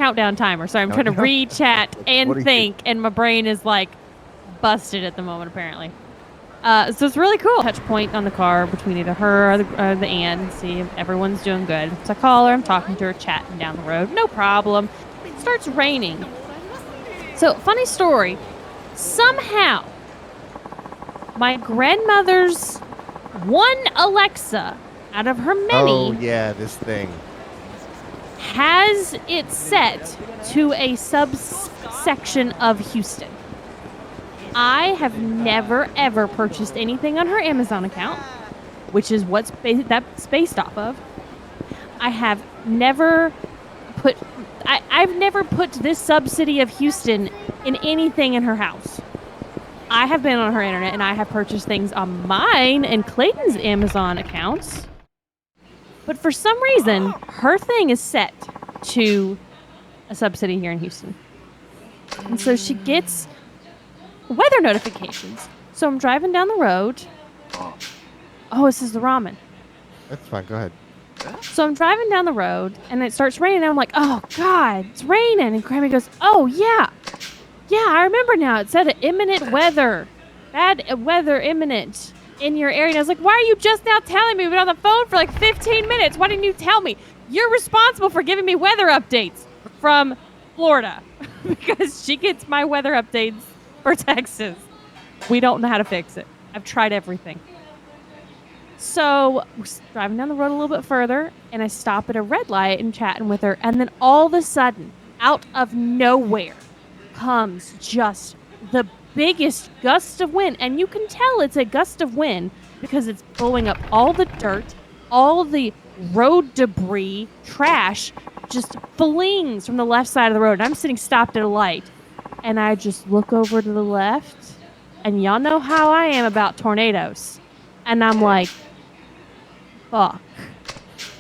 countdown timer, so I'm trying to read chat and think, and my brain is like busted at the moment, apparently. So it's really cool. Touch point on the car between either her or the Ann and see if everyone's doing good. So I call her, I'm talking to her, chatting down the road. No problem. It starts raining. So, funny story. Somehow, my grandmother's one Alexa out of her many. Oh, yeah, this thing. Has it set to a subsection of Houston. I have never, ever purchased anything on her Amazon account, which is what that's based off of. I have never put... I've never put this sub-city of Houston in anything in her house. I have been on her internet, and I have purchased things on mine and Clayton's Amazon accounts. But for some reason, her thing is set to a sub-city here in Houston. And so she gets weather notifications. So I'm driving down the road. Oh, this is the ramen. That's fine. Go ahead. So I'm driving down the road, and it starts raining, and I'm like, oh, God, it's raining. And Grammy goes, oh, yeah. Yeah, I remember now. It said imminent weather. Bad weather imminent in your area. And I was like, why are you just now telling me? We've been on the phone for like 15 minutes. Why didn't you tell me? You're responsible for giving me weather updates from Florida because she gets my weather updates for Texas. We don't know how to fix it. I've tried everything. So we're driving down the road a little bit further, and I stop at a red light and chatting with her. And then all of a sudden, out of nowhere, comes just the biggest gust of wind. And you can tell it's a gust of wind because it's blowing up all the dirt, all the road debris, trash, just flings from the left side of the road. And I'm sitting stopped at a light, and I just look over to the left, and y'all know how I am about tornadoes. And I'm like, fuck.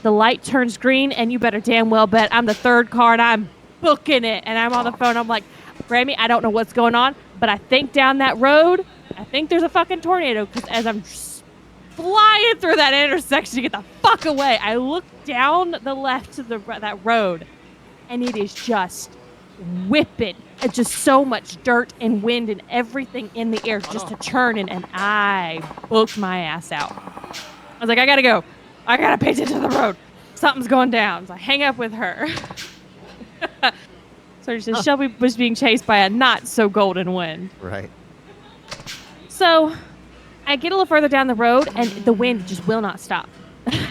The light turns green, and you better damn well bet I'm the third car, and I'm booking it. And I'm on the phone. I'm like, Grammy, I don't know what's going on, but I think down that road, I think there's a fucking tornado. Because as I'm flying through that intersection to get the fuck away, I look down the left to that road, and it is just whipping. It's just so much dirt and wind and everything in the air, just a churning, and I booked my ass out. I was like, I gotta go. I gotta pay attention to the road. Something's going down. So I hang up with her. So she says Shelby was being chased by a not so golden wind. Right. So I get a little further down the road, and the wind just will not stop.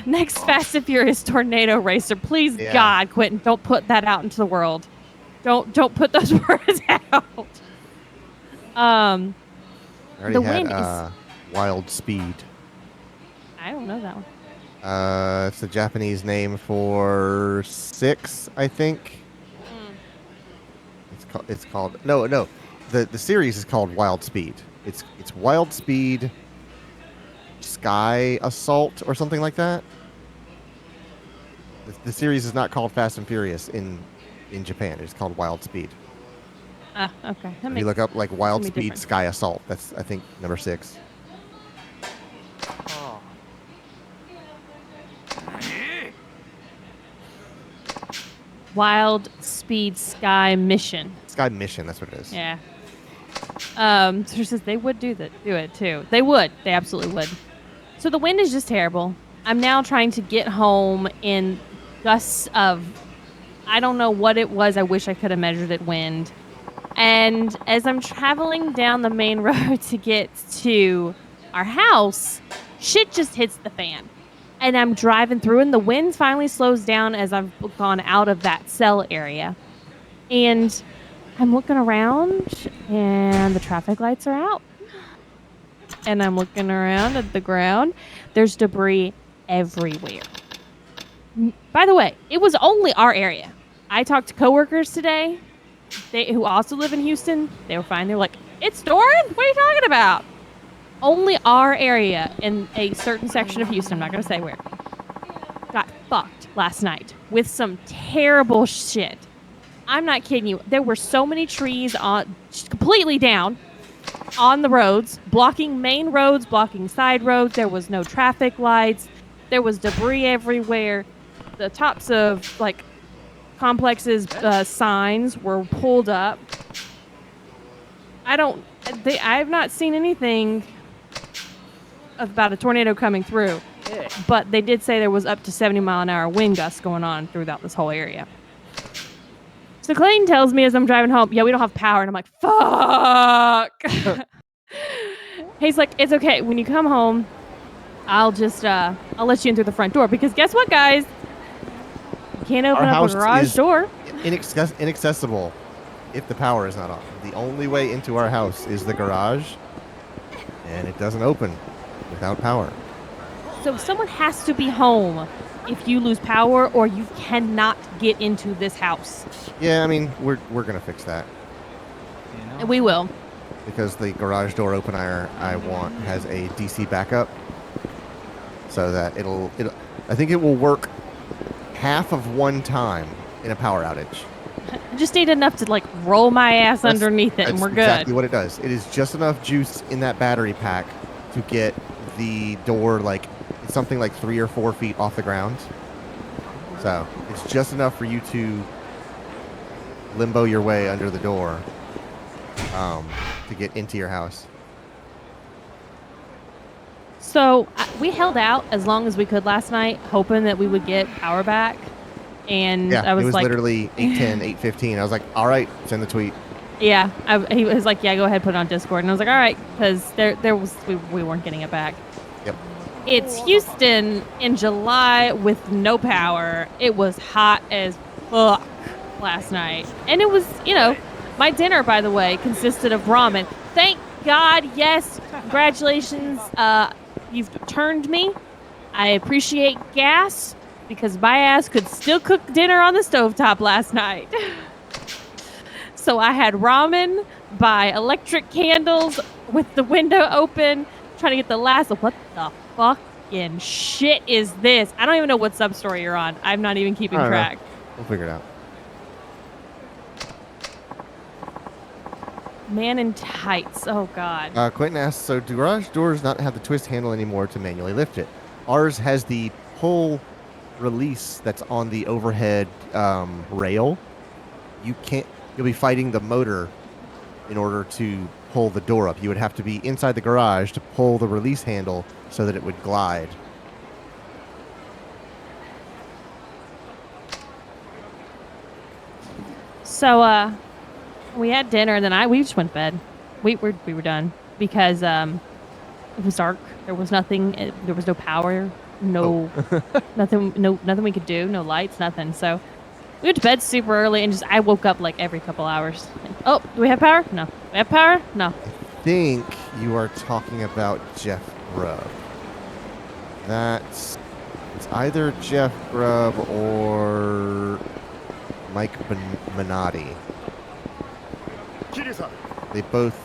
Next Fast and Furious tornado racer. Please, God, Quentin, don't put that out into the world. Don't put those words out. I already the wind is Wild Speed. I don't know that one. It's the Japanese name for 6, I think. It's called no. The series is called Wild Speed. It's Wild Speed Sky Assault or something like that. The series is not called Fast and Furious in Japan. It's called Wild Speed. Okay. If you look up like Wild Speed different. Sky Assault, that's I think number 6. Wild Speed Sky Mission. Sky Mission, that's what it is. Yeah. So she says they would do it too. They would. They absolutely would. So the wind is just terrible. I'm now trying to get home in gusts of, I don't know what it was. I wish I could have measured it wind. And as I'm traveling down the main road to get to our house, shit just hits the fan. And I'm driving through, and the wind finally slows down as I've gone out of that cell area. And I'm looking around, and the traffic lights are out. And I'm looking around at the ground. There's debris everywhere. By the way, it was only our area. I talked to coworkers today who also live in Houston. They were fine. They were like, it's storming? What are you talking about? Only our area in a certain section of Houston, I'm not going to say where, got fucked last night with some terrible shit. I'm not kidding you. There were so many trees completely down on the roads, blocking main roads, blocking side roads. There was no traffic lights. There was debris everywhere. The tops of complex's signs were pulled up. I've not seen anything about a tornado coming through, but they did say there was up to 70-mile-an-hour wind gusts going on throughout this whole area. So Clayton tells me as I'm driving home, yeah, we don't have power. And I'm like, fuck. He's like, it's okay. When you come home, I'll just, I'll let you in through the front door. Because guess what, guys? You can't open up a garage door. Inaccessible if the power is not on. The only way into our house is the garage, and it doesn't open without power. So someone has to be home if you lose power, or you cannot get into this house. Yeah, I mean, we're gonna fix that. And we will. Because the garage door opener I want has a DC backup, so that it'll I think it will work half of one time in a power outage. I just need enough to like roll my ass underneath it, and we're good. That's exactly what it does. It is just enough juice in that battery pack to get the door like something like 3 or 4 feet off the ground. So it's just enough for you to limbo your way under the door to get into your house. So we held out as long as we could last night, hoping that we would get power back. And yeah, I was it was like, literally 8:10, 8:15. I was like, all right, send the tweet. Yeah, he was like, yeah, go ahead, put it on Discord. And I was like, all right, because we weren't getting it back. Yep. It's Houston in July with no power. It was hot as fuck last night. And it was, my dinner, by the way, consisted of ramen. Thank God, yes. Congratulations. You've turned me. I appreciate gas because my ass could still cook dinner on the stovetop last night. So I had ramen by electric candles with the window open, trying to get the last of what the fucking shit is this? I don't even know what sub-story you're on. I'm not even keeping track. We'll figure it out. Man in tights. Oh, God. Quentin asks, so do garage doors not have the twist handle anymore to manually lift it? Ours has the pull release that's on the overhead rail. You'll be fighting the motor in order to pull the door up. You would have to be inside the garage to pull the release handle so that it would glide. So, we had dinner, and then we just went to bed. We were done because it was dark. There was nothing. There was no power. No, nothing we could do. No lights. Nothing. So we went to bed super early, and I woke up like every couple hours. Oh, do we have power? No. We have power? No. I think you are talking about Jeff Grubb. It's either Jeff Grubb or Mike Minotti. They both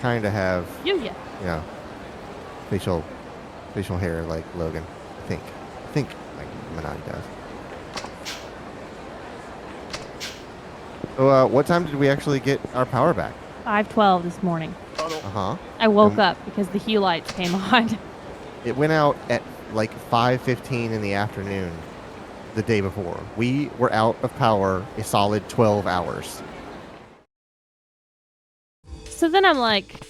kind of have, facial hair like Logan. I think Mike Minotti does. So, what time did we actually get our power back? 5:12 this morning. Uh-huh. I woke up because the hue lights came on. It went out at like 5:15 in the afternoon the day before. We were out of power a solid 12 hours. So then I'm like,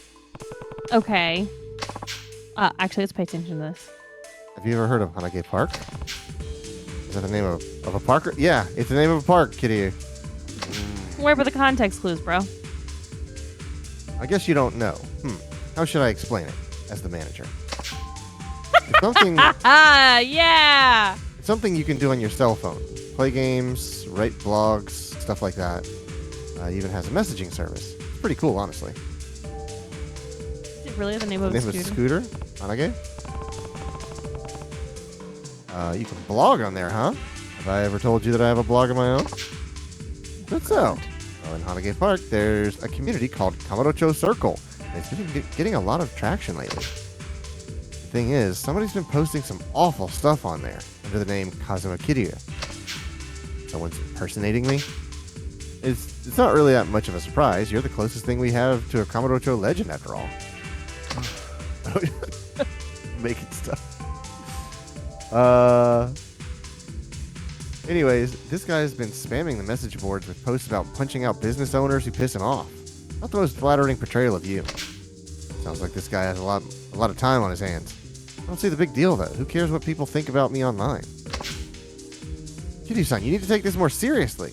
okay. Actually, let's pay attention to this. Have you ever heard of Hanage Park? Is that the name of a park? Yeah, it's the name of a park, Kiryu. Where were the context clues, bro? I guess you don't know. How should I explain it as the manager? It's something. Yeah. It's something you can do on your cell phone. Play games, write blogs, stuff like that. It even has a messaging service. It's pretty cool, honestly. Is it really the name of a scooter? Hanage? You can blog on there, huh? Have I ever told you that I have a blog of my own? That's so. Well, in Hanage Park, there's a community called Kamurocho Circle. It's been getting a lot of traction lately. The thing is, somebody's been posting some awful stuff on there under the name Kazuma Kiryu. Someone's impersonating me. It's not really that much of a surprise. You're the closest thing we have to a Kamurocho legend, after all. Making stuff. Anyways, this guy's been spamming the message boards with posts about punching out business owners who piss him off. Not the most flattering portrayal of you. Sounds like this guy has a lot of time on his hands. I don't see the big deal, though. Who cares what people think about me online? Kiryu-san, you need to take this more seriously.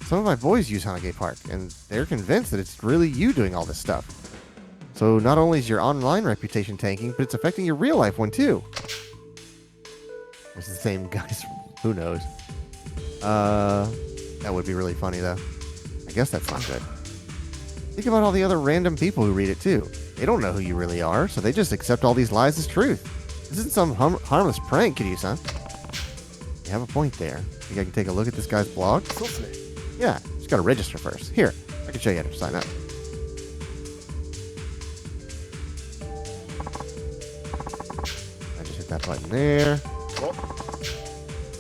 Some of my boys use Hanage Park, and they're convinced that it's really you doing all this stuff. So not only is your online reputation tanking, but it's affecting your real life one too. It's the same guys. Who knows? That would be really funny though. I guess that's not good. Think about all the other random people who read it too. They don't know who you really are, so they just accept all these lies as truth. This isn't some harmless prank, Kiryu-san. You have a point there. Think I can take a look at this guy's blog? Yeah, just gotta register first. Here, I can show you how to sign up. I just hit that button there.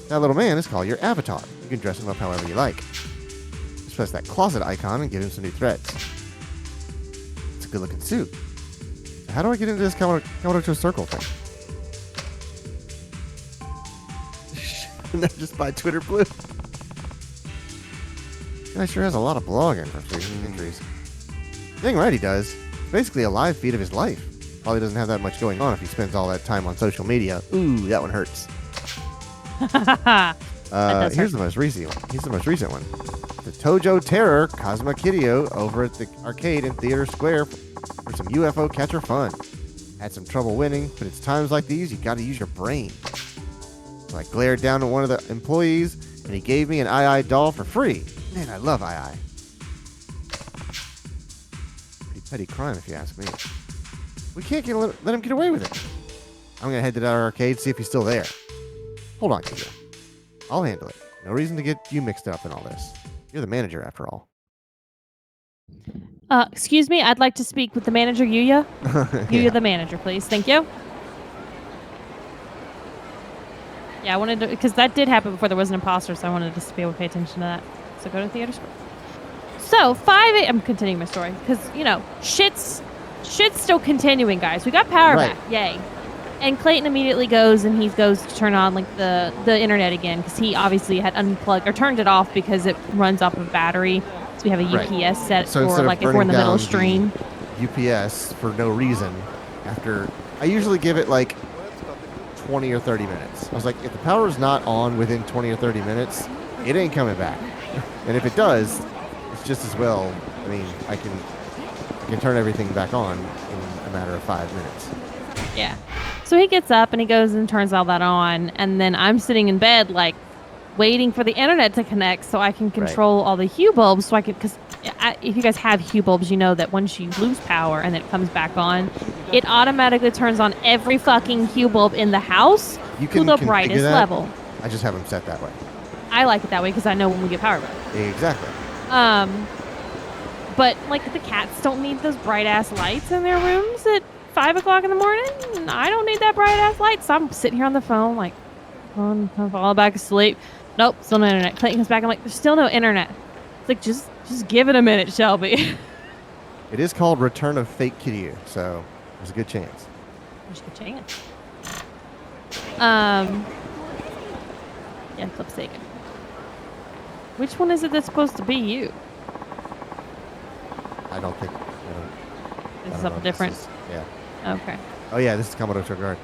That little man is called your avatar. You can dress him up however you like. Just press that closet icon and give him some new threads. It's a good looking suit. So how do I get into this Kamurocho Circle thing? Just buy Twitter Blue. Guy sure has a lot of blogging for free entries. Dang right he does. It's basically a live feed of his life. Probably doesn't have that much going on if he spends all that time on social media. Ooh, that one hurts. Here's the most recent one. He's the most recent one. The Tojo Terror Kazuma Kiryu over at the arcade in Theater Square for some UFO catcher fun. Had some trouble winning, but it's times like these you gotta use your brain. So I glared down at one of the employees, and he gave me an II doll for free. Man, I love II. Pretty petty crime, if you ask me. We can't let him get away with it. I'm gonna head to that arcade, see if he's still there. Hold on, Kiryu. I'll handle it. No reason to get you mixed up in all this. You're the manager, after all. Excuse me, I'd like to speak with the manager, Yuya. Yuya, the manager, please. Thank you. Yeah, I wanted to, because that did happen before there was an imposter, so I wanted us to be able to pay attention to that. So go to Theater Square. So, 5 a.m. I'm continuing my story, because, you know, shit's still continuing, guys. We got power back. Yay. And Clayton immediately goes and he goes to turn on like the internet again because he obviously had unplugged or turned it off because it runs off of battery. So we have a UPS set for like if we're in the middle of stream. UPS for no reason. After I usually give it like 20 or 30 minutes. I was like, if the power is not on within 20 or 30 minutes, it ain't coming back. And if it does, it's just as well. I mean, I can turn everything back on in a matter of 5 minutes. Yeah. So he gets up and he goes and turns all that on, and then I'm sitting in bed like waiting for the internet to connect so I can control all the hue bulbs. So I can, because if you guys have hue bulbs, you know that once you lose power and then it comes back on, it automatically turns on every fucking hue bulb in the house to the brightest level. I just have them set that way. I like it that way because I know when we get power back. Exactly. But like the cats don't need those bright ass lights in their rooms at 5 o'clock in the morning. I don't need that bright ass light, so I'm sitting here on the phone like, I'm falling back asleep. Nope, still no internet. Clayton comes back. I'm like, there's still no internet. It's like, just give it a minute, Shelby. It is called Return of Fake Kiryu, so there's a good chance. There's a good chance. Yeah, flip second. Which one is it that's supposed to be you? I don't think. This is something different. Yeah. Okay. Oh yeah, this is Kamurocho Guard.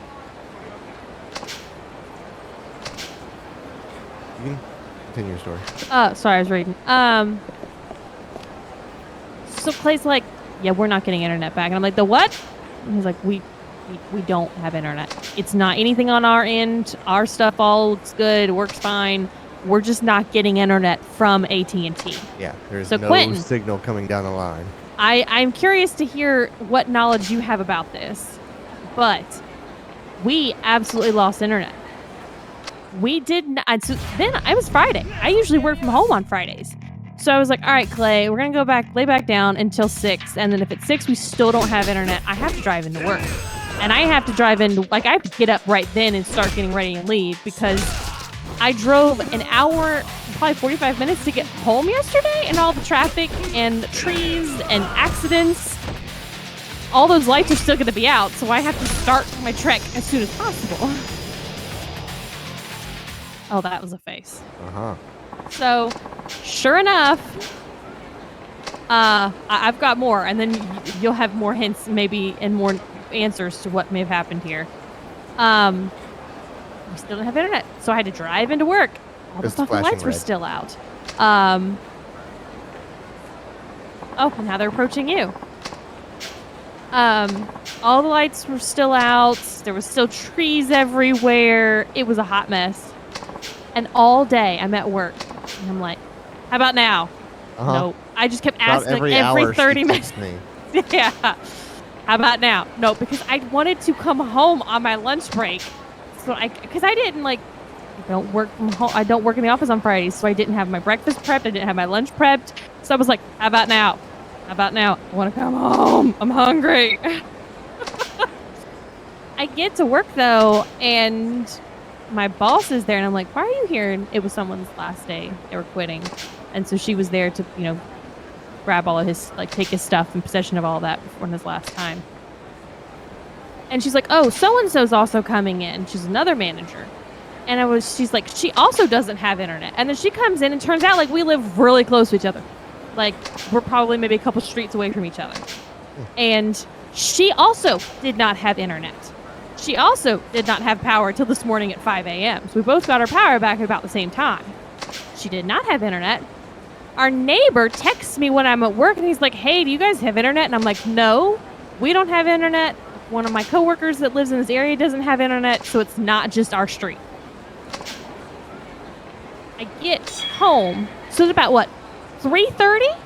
You can continue your story. Sorry, I was reading. So Clay's like, yeah, we're not getting internet back. And I'm like, the what? And he's like, we don't have internet. It's not anything on our end. Our stuff all looks good, works fine. We're just not getting internet from AT&T. Yeah, there's so no Quentin, signal coming down the line. I'm curious to hear what knowledge you have about this, but we absolutely lost internet. We didn't. So then it was Friday. I usually work from home on Fridays. So I was like, all right, Clay, we're going to go lay back down until 6. And then if it's 6, we still don't have internet, I have to drive into work. And I have to drive into, like, I have to get up right then and start getting ready and leave because I drove an hour, probably 45 minutes to get home yesterday, and all the traffic and trees and accidents, all those lights are still going to be out, so I have to start my trek as soon as possible. Oh, that was a face. Uh-huh. So, sure enough, I've got more, and then you'll have more hints, maybe, and more answers to what may have happened here. We still didn't have internet, so I had to drive into work. All the It's fucking flashing lights were red. still out. Oh, now they're approaching you. All the lights were still out. There was still trees everywhere. It was a hot mess. And all day I'm at work, and I'm like, "How about now?" Uh-huh. No, I just kept About asking every like every hour 30 she minutes. texts me. Yeah. How about now? No, because I wanted to come home on my lunch break. So because I didn't like, I don't work from home. I don't work in the office on Fridays, so I didn't have my breakfast prepped. I didn't have my lunch prepped. So I was like, how about now? How about now? I want to come home. I'm hungry. I get to work though, and my boss is there, and I'm like, why are you here? And it was someone's last day. They were quitting. And so she was there to, grab all of his, like, take his stuff and possession of all that before his last time. And she's like, oh, so-and-so's also coming in. She's another manager. And she's like, she also doesn't have internet. And then she comes in and turns out like we live really close to each other. Like we're probably maybe a couple streets away from each other. And she also did not have internet. She also did not have power till this morning at 5 a.m. So we both got our power back at about the same time. She did not have internet. Our neighbor texts me when I'm at work and he's like, hey, do you guys have internet? And I'm like, no, we don't have internet. One of my coworkers that lives in this area doesn't have internet, so it's not just our street. I get home. So it's about what? 3:30?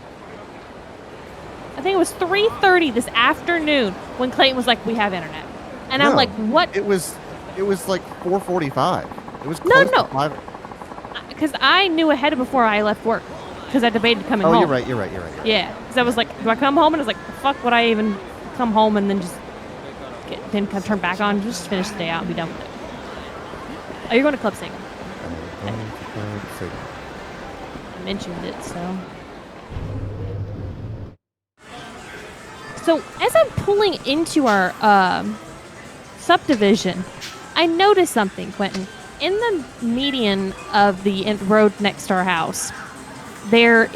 I think it was 3:30 this afternoon when Clayton was like, we have internet. And No, I'm like, what? It was like 4:45. It was No, close no. to 5. Because I knew ahead of before I left work. Because I debated coming home. Oh, you're right. Yeah. Because I was like, do I come home? And I was like, the fuck would I even come home and then just then turn back on? Just finish the day out and be done with it. Oh, you're going to Club Sing. I mentioned it, so. So as I'm pulling into our subdivision, I noticed something, Quentin. In the median of the road next to our house, there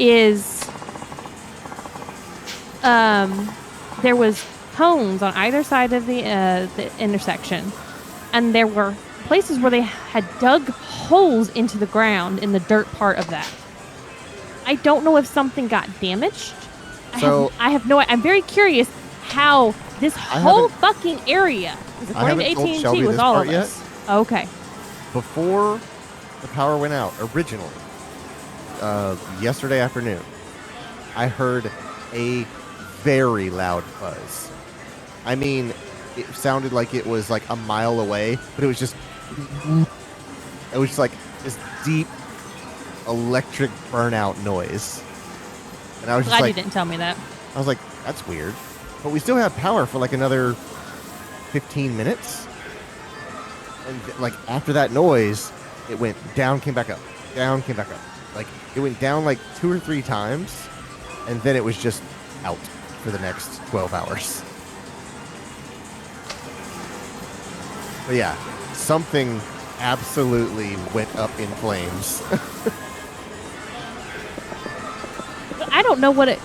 was cones on either side of the intersection, and there were places where they had dug holes into the ground in the dirt part of that. I don't know if something got damaged. I have no. I'm very curious how this whole fucking area, according to AT&T, was all of this. Okay. Before the power went out, originally, yesterday afternoon, I heard a very loud buzz. I mean, it sounded like it was like a mile away, but it was just like this deep electric burnout noise. And I was Glad you didn't tell me that. I was like, that's weird. But we still have power for like another 15 minutes. And like after that noise, it went down, came back up, down, came back up. Like it went down like 2 or 3 times, and then it was just out for the next 12 hours. But yeah, something absolutely went up in flames. I don't know what it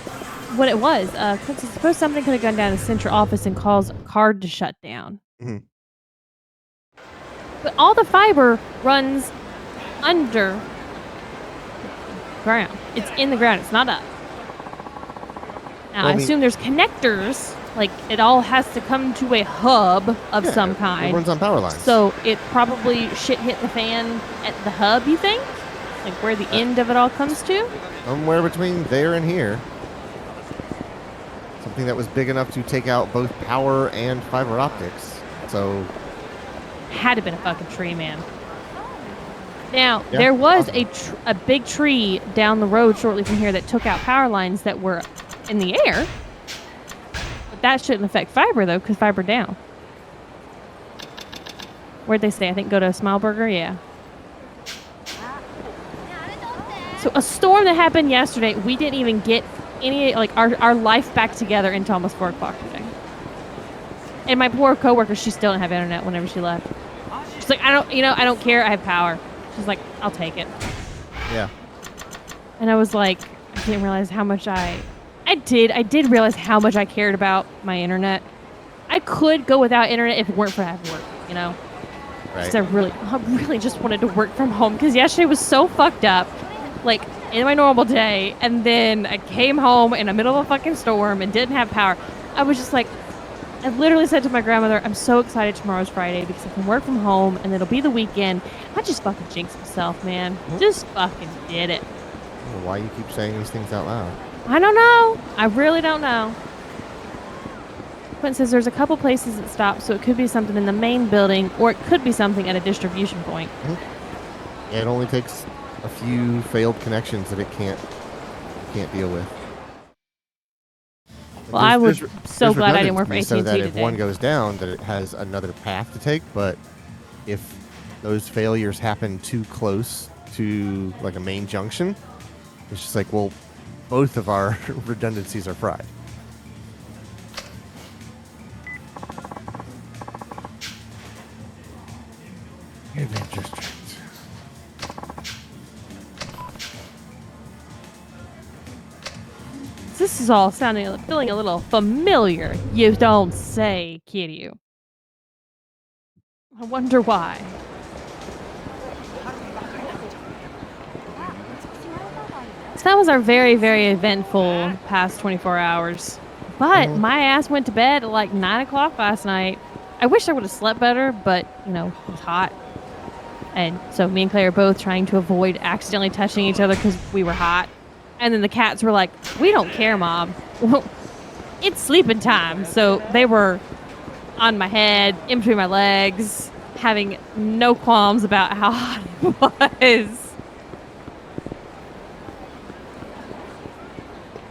was. Because I suppose something could have gone down to the central office and caused a card to shut down. Mm-hmm. But all the fiber runs under ground. It's in the ground. It's not up. Now, I assume there's connectors. Like, it all has to come to a hub of some kind. It runs on power lines. So it probably shit hit the fan at the hub, you think? Like where the end of it all comes to? Somewhere between there and here. Something that was big enough to take out both power and fiber optics. So had to have been a fucking tree, man. Now, there was a big tree down the road shortly from here that took out power lines that were in the air. But that shouldn't affect fiber, though, because fiber down. Where'd they stay? I think go to Smileburger? Yeah. So a storm that happened yesterday, we didn't even get any, like, our life back together until almost 4 o'clock today. And my poor coworker, she still didn't have internet whenever she left. She's like, I don't care. I have power. She's like, I'll take it. Yeah. And I was like, I didn't realize how much I did realize how much I cared about my internet. I could go without internet if it weren't for having work, you know? Right. I really just wanted to work from home because yesterday was so fucked up. Like, in my normal day, and then I came home in the middle of a fucking storm and didn't have power. I was just like, I literally said to my grandmother, I'm so excited tomorrow's Friday because I can work from home and it'll be the weekend. I just fucking jinxed myself, man. Just fucking did it. Why you keep saying these things out loud? I don't know. I really don't know. Quentin says there's a couple places that stop, so it could be something in the main building, or it could be something at a distribution point. Yeah, it only takes a few failed connections that it can't deal with. Well, I was so glad I didn't work for AT&T so that today. if one goes down, that it has another path to take. But if those failures happen too close to like a main junction, it's just like, well, both of our redundancies are fried. This is all feeling a little familiar. You don't say, Kiryu. I wonder why. So that was our very, very eventful past 24 hours. But my ass went to bed at like 9 o'clock last night. I wish I would have slept better, but, you know, it was hot. And so me and Clay are both trying to avoid accidentally touching each other because we were hot. And then the cats were like, we don't care, Mom. Well, it's sleeping time. So they were on my head, in between my legs, having no qualms about how hot it was.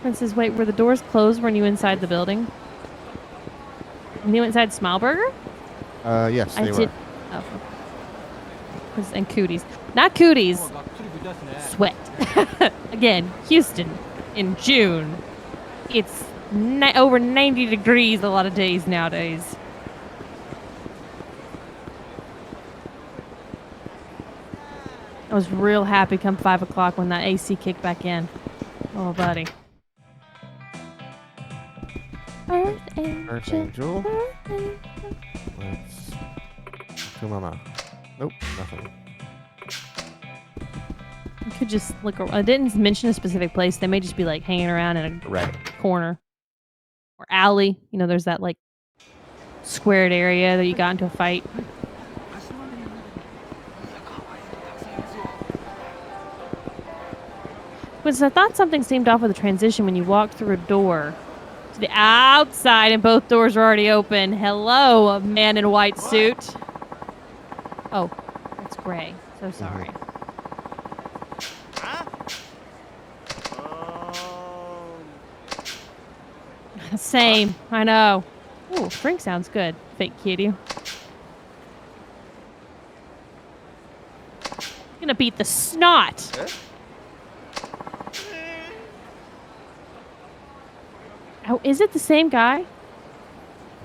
Princess, wait, were the doors closed? Were you inside the building? And you inside Smileburger? Yes, they were. Oh. And Cooties. Not Cooties. Sweat. Again, Houston in June. It's over 90 degrees a lot of days nowadays. I was real happy come 5 o'clock when that AC kicked back in. Oh, buddy. Earth Angel. Let's to Mama. Nope, nothing. You could just look around. I didn't mention a specific place. They may just be like hanging around in a corner or alley. You know, there's that like squared area that you got into a fight. Because I thought something seemed off with the transition when you walked through a door to the outside and both doors were already open. Hello, man in a white suit. Oh, that's Gray. So sorry. Same. I know. Ooh, drink sounds good. Fake Kiryu. Gonna beat the snot. Oh, is it the same guy?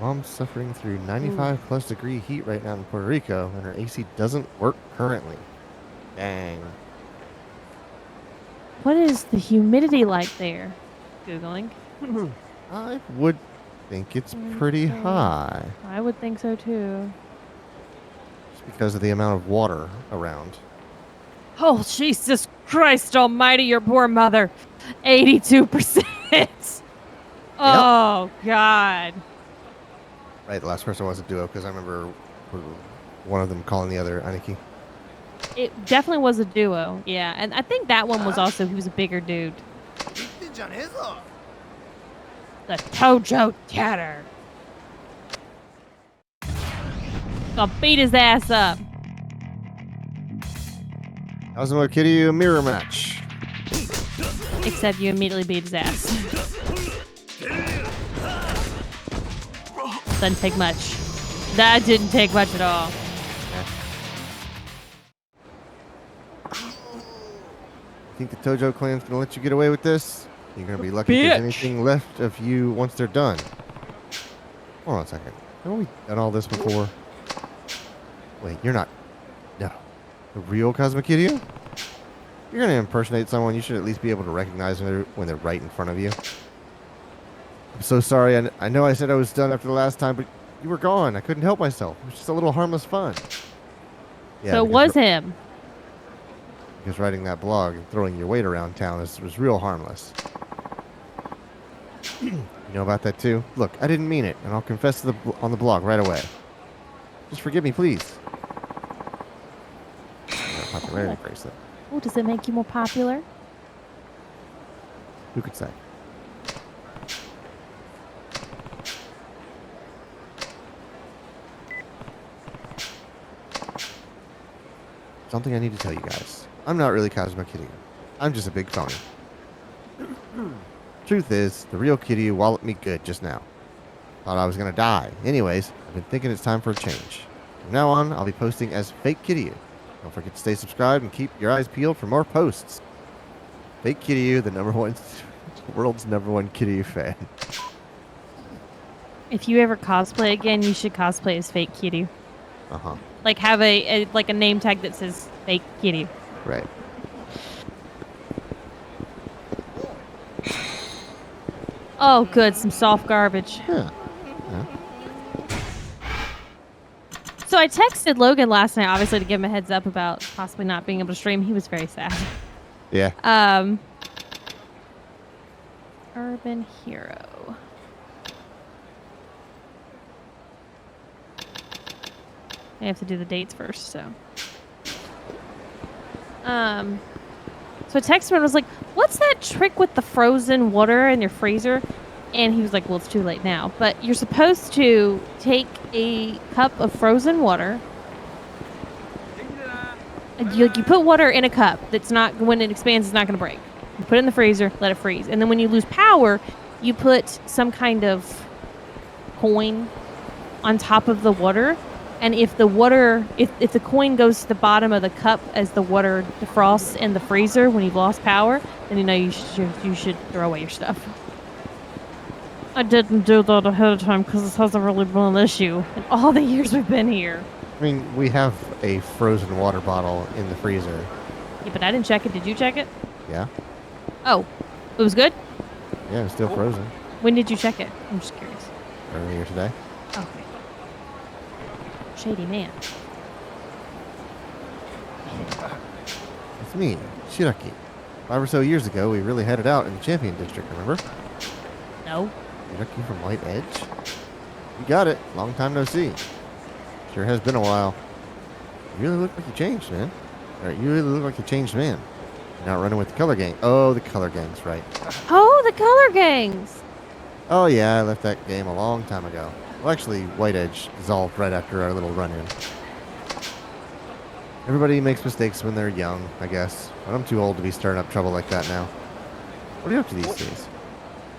Mom's suffering through 95 plus degree heat right now in Puerto Rico, and her AC doesn't work currently. Dang. What is the humidity like there? Googling. I would think it's pretty high. I would think so too. Just because of the amount of water around. Oh, Jesus Christ almighty, your poor mother. 82%. Oh, God. Right, the last person was a duo, because I remember one of them calling the other Aniki. It definitely was a duo, yeah. And I think that one was also, he was a bigger dude. The Tojo Tatter. Gonna beat his ass up. Kazuma Kiryu mirror match. Except you immediately beat his ass. Doesn't take much. That didn't take much at all. Think the Tojo clan's gonna let you get away with this? You're gonna be lucky if there's anything left of you once they're done. Hold on a second. Haven't we done all this before? Wait, you're not. No. The real Kazuma Kiryu? You're gonna impersonate someone, you should at least be able to recognize when they're right in front of you. I'm so sorry. I know I said I was done after the last time, but you were gone. I couldn't help myself. It was just a little harmless fun. Yeah, So it was him. because writing that blog and throwing your weight around town was real harmless. You know about that too? Look, I didn't mean it, and I'll confess on the blog right away. Just forgive me, please. Popularity bracelet. Oh, does it make you more popular? Who could say? Something I need to tell you guys. I'm not really Kazuma Kiryu. I'm just a big phony. Truth is, the real Kiryu walloped me good just now. Thought I was gonna die. Anyways, I've been thinking it's time for a change. From now on, I'll be posting as Fake Kiryu. Don't forget to stay subscribed and keep your eyes peeled for more posts. Fake Kiryu, the world's number one Kiryu fan. If you ever cosplay again, you should cosplay as Fake Kiryu. Uh-huh. Like have a name tag that says Fake Kiryu. Right. Oh, good. Some soft garbage. Yeah. So I texted Logan last night, obviously, to give him a heads up about possibly not being able to stream. He was very sad. Yeah. Urban Hero. I have to do the dates first, so. So I texted him and was like, what's that trick with the frozen water in your freezer? And he was like, well, it's too late now. But you're supposed to take a cup of frozen water. You put water in a cup that's not, when it expands, it's not going to break. You put it in the freezer, let it freeze. And then when you lose power, you put some kind of coin on top of the water. And if the water, if the coin goes to the bottom of the cup as the water defrosts in the freezer when you've lost power, then you know you should throw away your stuff. I didn't do that ahead of time because this hasn't really been an issue in all the years we've been here. I mean, we have a frozen water bottle in the freezer. Yeah, but I didn't check it. Did you check it? Yeah. Oh, it was good? Yeah, it's still frozen. When did you check it? I'm just curious. Earlier today. Okay. Shady man. It's me, Shiraki. 5 or so years ago, we really headed out in the Champion District, remember? No. Shiraki from White Edge? You got it. Long time no see. Sure has been a while. You really look like you changed, man. Or you really look like a changed man. You're not running with the color gang. Oh, the color gang's right. Oh, the color gangs. Oh, yeah, I left that game a long time ago. Well, actually, White Edge dissolved right after our little run-in. Everybody makes mistakes when they're young, I guess. But I'm too old to be stirring up trouble like that now. What are you up to these days?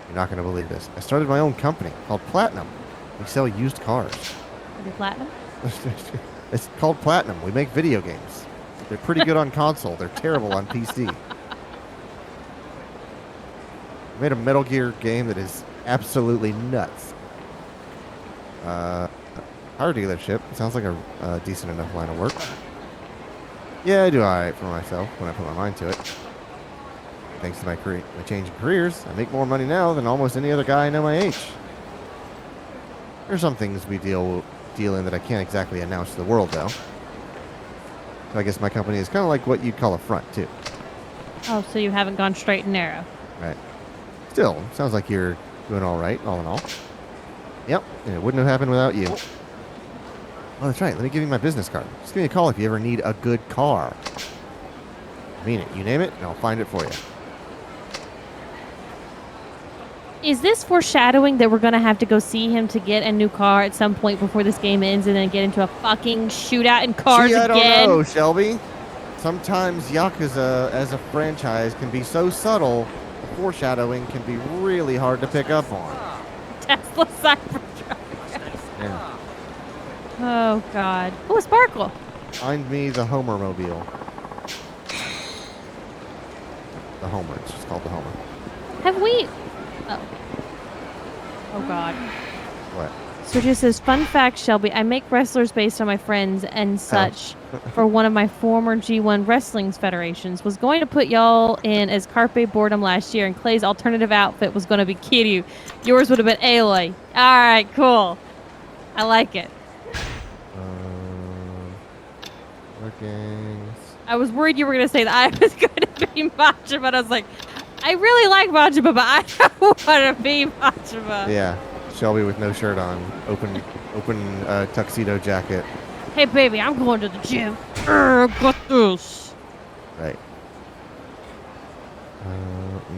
You're not going to believe this. I started my own company called Platinum. We sell used cars. Is it platinum? It's called Platinum. We make video games. They're pretty good on console. They're terrible on PC. We made a Metal Gear game that is absolutely nuts. Car dealership. Sounds like a decent enough line of work. Yeah, I do alright for myself when I put my mind to it. Thanks to my change in careers, I make more money now than almost any other guy I know my age. There's some things we deal in that I can't exactly announce to the world, though. So I guess my company is kind of like what you'd call a front, too. Oh, so you haven't gone straight and narrow. Right. Still, sounds like you're doing all right, all in all. Yep, and it wouldn't have happened without you. Oh, that's right. Let me give you my business card. Just give me a call if you ever need a good car. I mean it. You name it, and I'll find it for you. Is this foreshadowing that we're going to have to go see him to get a new car at some point before this game ends and then get into a fucking shootout in cars again? I don't know, Shelby. Sometimes Yakuza as a franchise can be so subtle, the foreshadowing can be really hard to pick up on. Tesla Cybertruck. Yeah. Oh, God. Oh, a sparkle. Find me the Homer Mobile. The Homer. It's just called the Homer. Have we... Oh. Oh, God. What? Sergio says, fun fact, Shelby, I make wrestlers based on my friends and such for one of my former G1 wrestling federations. Was going to put y'all in as Carpe Boredom last year, and Clay's alternative outfit was going to be Kiryu. Yours would have been Aloy. All right, cool. I like it. Working. I was worried you were going to say that I was going to be Majima, but I was like, I really like Majima, but I don't want to be Majima. Yeah. Shelby with no shirt on, open tuxedo jacket. Hey, baby, I'm going to the gym. Got this. Right.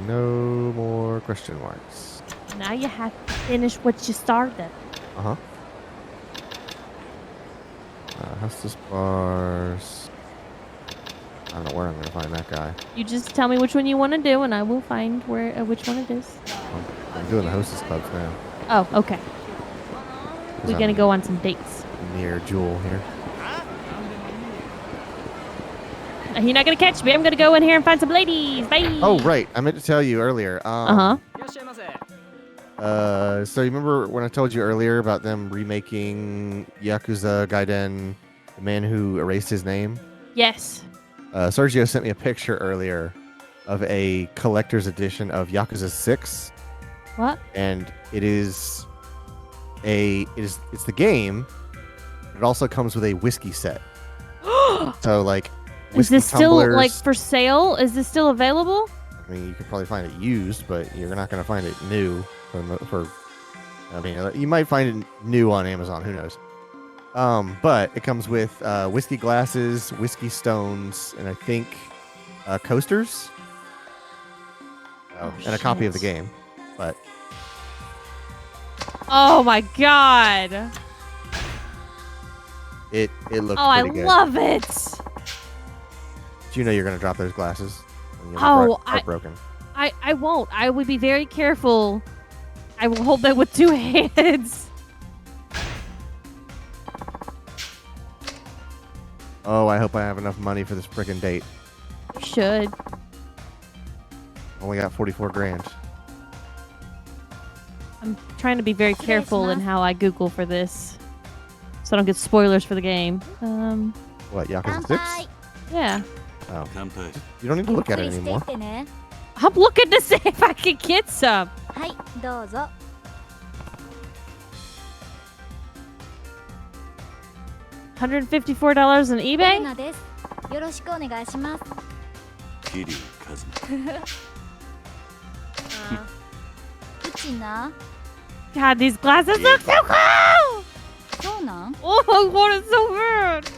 No more question marks. Now you have to finish what you started. Uh-huh. Hostess bars. I don't know where I'm going to find that guy. You just tell me which one you want to do, and I will find which one it is. I'm doing the hostess clubs now. Oh, okay. We're going to go on some dates. Near Jewel here. You're not going to catch me. I'm going to go in here and find some ladies. Bye. Oh, right. I meant to tell you earlier. Uh-huh. So you remember when I told you earlier about them remaking Yakuza Gaiden, the man who erased his name? Yes. Sergio sent me a picture earlier of a collector's edition of Yakuza 6. What? And it's the game. It also comes with a whiskey set. So like whiskey is this still tumblers. like for sale? Is this still available? I mean, you could probably find it used, but you're not going to find it new I mean, you might find it new on Amazon, who knows. But it comes with whiskey glasses, whiskey stones, and I think coasters. And a copy of the game. But oh my god. it looks pretty good. I love it. Do you know you're going to drop those glasses? When you're heartbroken. I won't. I would be very careful. I will hold them with 2 hands. Oh, I hope I have enough money for this frickin' date. You should. Only got 44 grand. I'm trying to be very careful in how I Google for this, so I don't get spoilers for the game. What, Yakuza 6? Yeah. Oh. You don't need to look at it anymore. I'm looking to see if I can get some. $154 on eBay? God, these glasses look so cool! Oh, I want it so bad!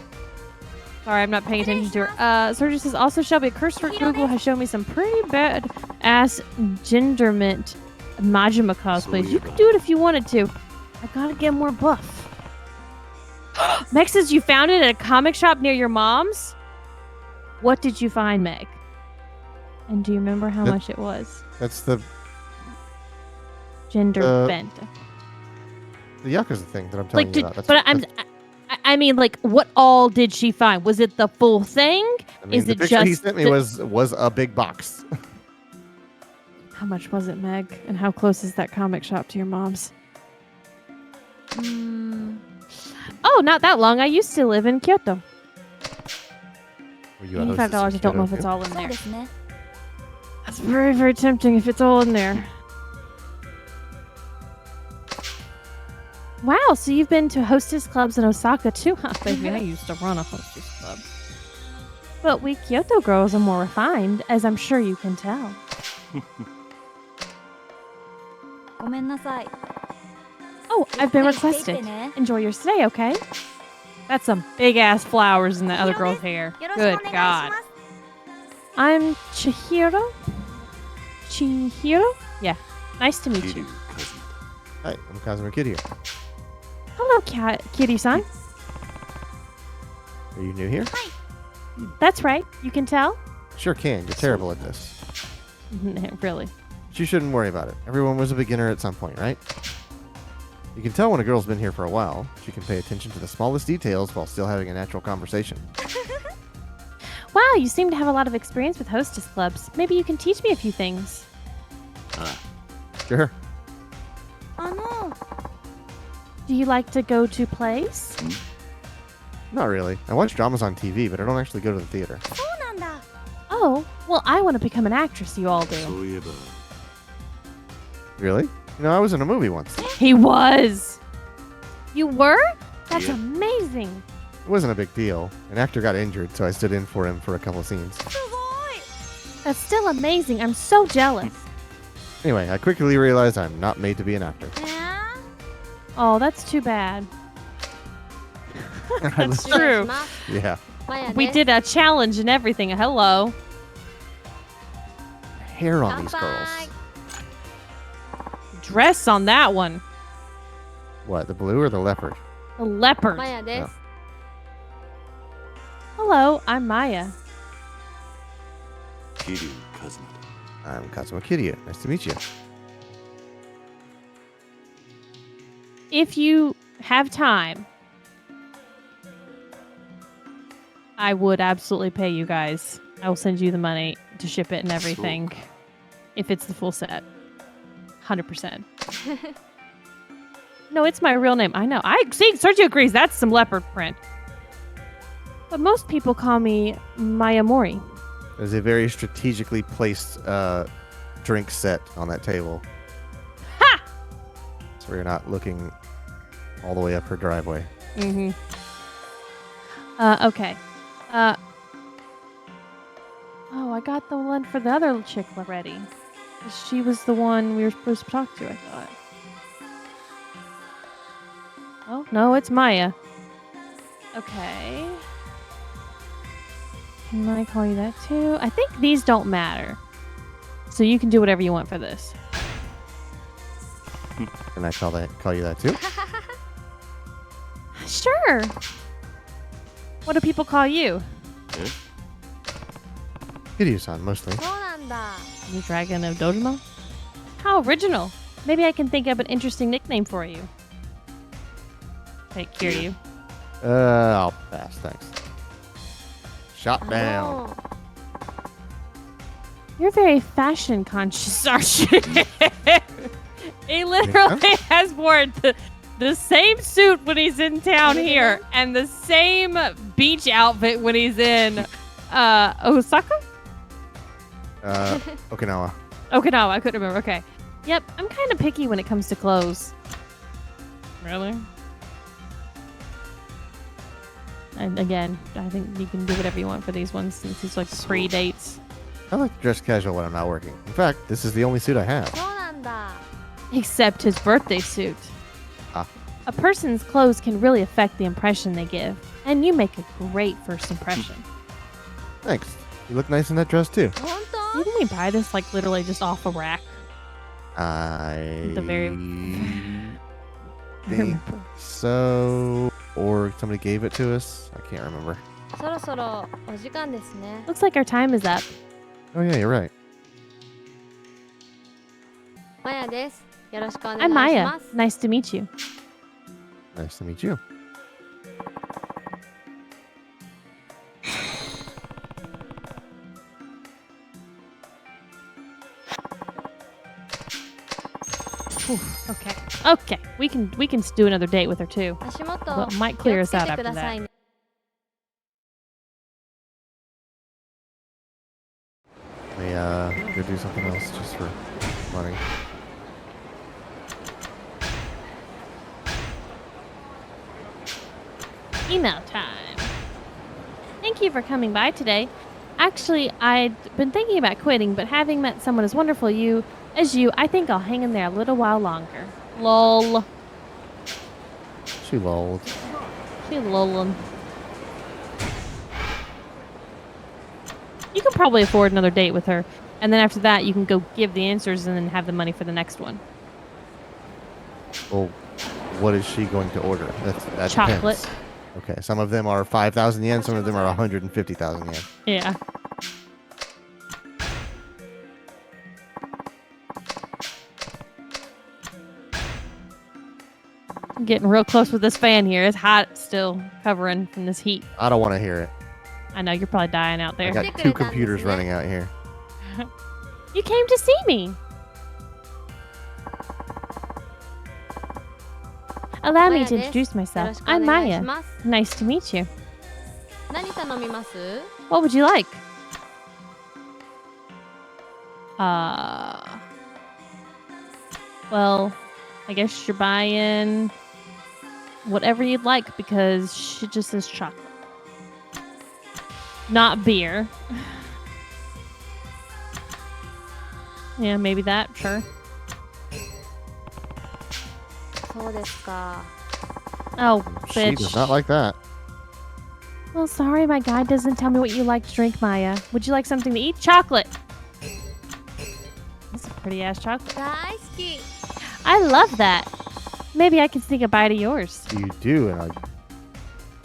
Sorry, I'm not paying attention to her. Sergio says, also, Shelby, a curse for Google has shown me some pretty bad-ass genderment Majima cosplays. You could do it if you wanted to. I gotta get more buff. Meg says you found it at a comic shop near your mom's? What did you find, Meg? And do you remember how much it was? That's the gender bent. The Yakuza thing that I'm telling you about. I mean, like, what all did she find? Was it the full thing? I mean, the picture he sent me was a big box. How much was it, Meg? And how close is that comic shop to your mom's? Oh, not that long. I used to live in Kyoto. $85. I don't know if it's all in there. That's very, very tempting if it's all in there. Wow, so you've been to hostess clubs in Osaka too, huh, baby? I used to run a hostess club. But we Kyoto girls are more refined, as I'm sure you can tell. Oh, I've been requested. Enjoy your stay, okay? That's some big-ass flowers in the other girl's hair. Good God. I'm Chihiro? Chihiro? Yeah. Nice to meet you. Hi, I'm Kazuma Kid here. Hello, Kitty-san. Are you new here? That's right. You can tell? Sure can. You're terrible at this. Really? But you shouldn't worry about it. Everyone was a beginner at some point, right? You can tell when a girl's been here for a while. She can pay attention to the smallest details while still having a natural conversation. Wow, you seem to have a lot of experience with hostess clubs. Maybe you can teach me a few things. Do you like to go to plays? Not really. I watch dramas on TV, but I don't actually go to the theater. Oh, well, I want to become an actress, you all do. Really? I was in a movie once. He was. You were? That's amazing. It wasn't a big deal. An actor got injured, so I stood in for him for a couple of scenes. That's still amazing. I'm so jealous. Anyway, I quickly realized I'm not made to be an actor. Oh, that's too bad. That's true. Yeah. We did a challenge and everything. Hello. Hair on these girls. Dress on that one. What, the blue or the leopard? The leopard. Oh. Hello, I'm Maya. Kiryu Kazuma. I'm Kazuma Kiryu. Nice to meet you. If you have time, I would absolutely pay you guys. I will send you the money to ship it and everything. If it's the full set. 100%. No, it's my real name. I know. See, Sergio agrees. That's some leopard print. But most people call me Maya Mori. There's a very strategically placed drink set on that table. Ha! So you're not looking all the way up her driveway. Mm-hmm. Okay. Oh, I got the one for the other chick already. She was the one we were supposed to talk to, I thought. Oh, no, it's Maya. Okay. Can I call you that too? I think these don't matter. So you can do whatever you want for this. Can I call you that too? Sure. What do people call you? Kiryu-san, mostly. New Dragon of Dojima? How original. Maybe I can think of an interesting nickname for you. Hey, Kiryu. I'll pass, thanks. Shot down. You're very fashion conscious, aren't you? He literally has worn the same suit when he's in town here and the same beach outfit when he's in Osaka? Okinawa. Okinawa, I couldn't remember. Okay. Yep, I'm kind of picky when it comes to clothes. Really? And again, I think you can do whatever you want for these ones since it's like pre-dates. I like to dress casual when I'm not working. In fact, this is the only suit I have. Except his birthday suit. Ah. A person's clothes can really affect the impression they give, and you make a great first impression. Thanks. You look nice in that dress too. Didn't we buy this like literally just off a rack? The very think so. Or somebody gave it to us. I can't remember. Looks like our time is up. Oh yeah, you're right. I'm Maya. Nice to meet you. Nice to meet you. Whew, okay. We can do another date with her too. Well, it might clear us out after that. Let me go do something else just for money. Email time. Thank you for coming by today. Actually, I'd been thinking about quitting, but having met someone as wonderful as you, I think I'll hang in there a little while longer. Lol. She lolled. She lolling. You can probably afford another date with her, and then after that, you can go give the answers and then have the money for the next one. Well, what is she going to order? That Chocolate. Depends. Okay, some of them are 5,000 yen, some of them are 150,000 yen. Yeah. I'm getting real close with this fan here. It's hot still, covering from this heat. I don't want to hear it. I know, you're probably dying out there. I got 2 computers running out here. You came to see me. Allow me マヤ to です introduce よろ myself. しくお I'm 願いし Maya. ます Nice to meet you. 何頼みます What would you like? Uh, well, I guess you're buying whatever you'd like because she just says chocolate. Not beer. Yeah, maybe that, sure. そうですか Oh, She does not bitch. like that. Well, sorry, my guide doesn't tell me what you like to drink, Maya. Would you like something to eat? Chocolate! That's a pretty ass chocolate. 大好き I love that. Maybe I can sneak a bite of yours. You do, and I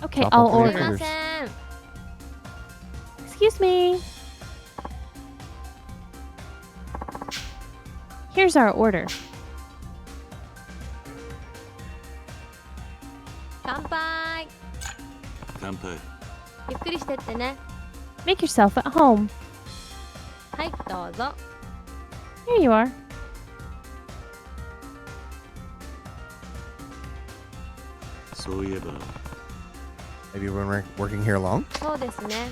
Okay, Chop I'll up your すい order. ません Excuse me. Here's our order. 乾杯乾杯。ゆっくりしてってね Make yourself at home. はいどうぞ Here you are. そういえば、 maybe when we're working here long. そうですね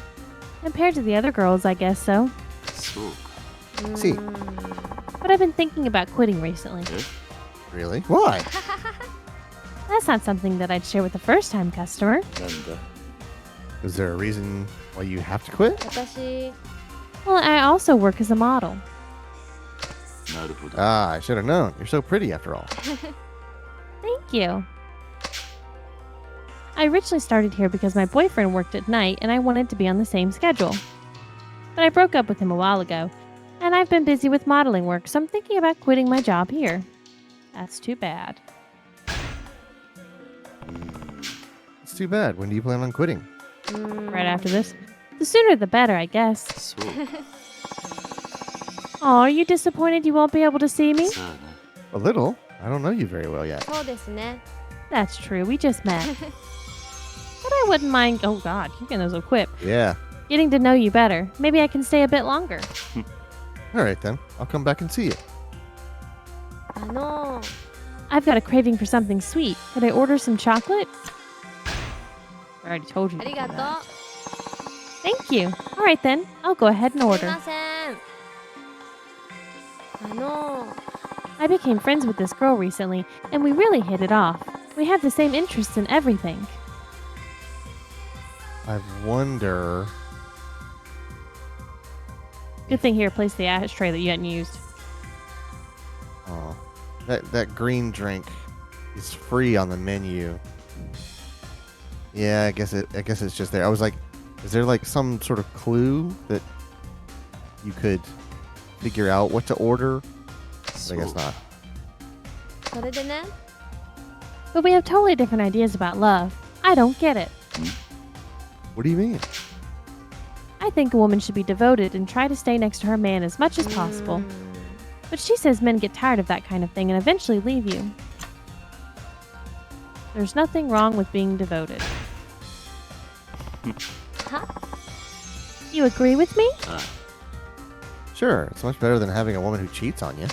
Compared to the other girls, I guess so. そうか。うーん See. But I've been thinking about quitting recently. Really? Why? That's not something that I'd share with a first-time customer. なんだ。 Is there a reason why you have to quit? 私 Well, I also work as a model. なるほど。 Ah, I should have known. You're so pretty after all. Thank you. I originally started here because my boyfriend worked at night and I wanted to be on the same schedule. But I broke up with him a while ago, and I've been busy with modeling work, so I'm thinking about quitting my job here. That's too bad. It's too bad. When do you plan on quitting? うーん Right after this. The sooner the better, I guess. そう。 Oh, are you disappointed you won't be able to see me? さあな。 A little. I don't know you very well yet. そうですね That's true, we just met. But I wouldn't mind. Oh, God, you're getting those equipped. Yeah. Getting to know you better. Maybe I can stay a bit longer. All right then. I'll come back and see you. あの I've got a craving for something sweet. Could I order some chocolate? I already told you. ありがとう Thank you. All right then, I'll go ahead and すい order. ませんあの I became friends with this girl recently, and we really hit it off. We have the same interests in everything. I wonder. Good thing here, place the ashtray that you hadn't used. Oh, that green drink is free on the menu. Yeah, I guess it's just there. I was like, is there like some sort of clue that you could figure out what to order? But I そう guess not. それでね But we have totally different ideas about love. I don't get it. What do you mean? I think a woman should be devoted and try to stay next to her man as much as possible. うーん But she says men get tired of that kind of thing and eventually leave you. There's nothing wrong with being devoted. は You agree with me? あ Sure, it's much better than having a woman who cheats on you.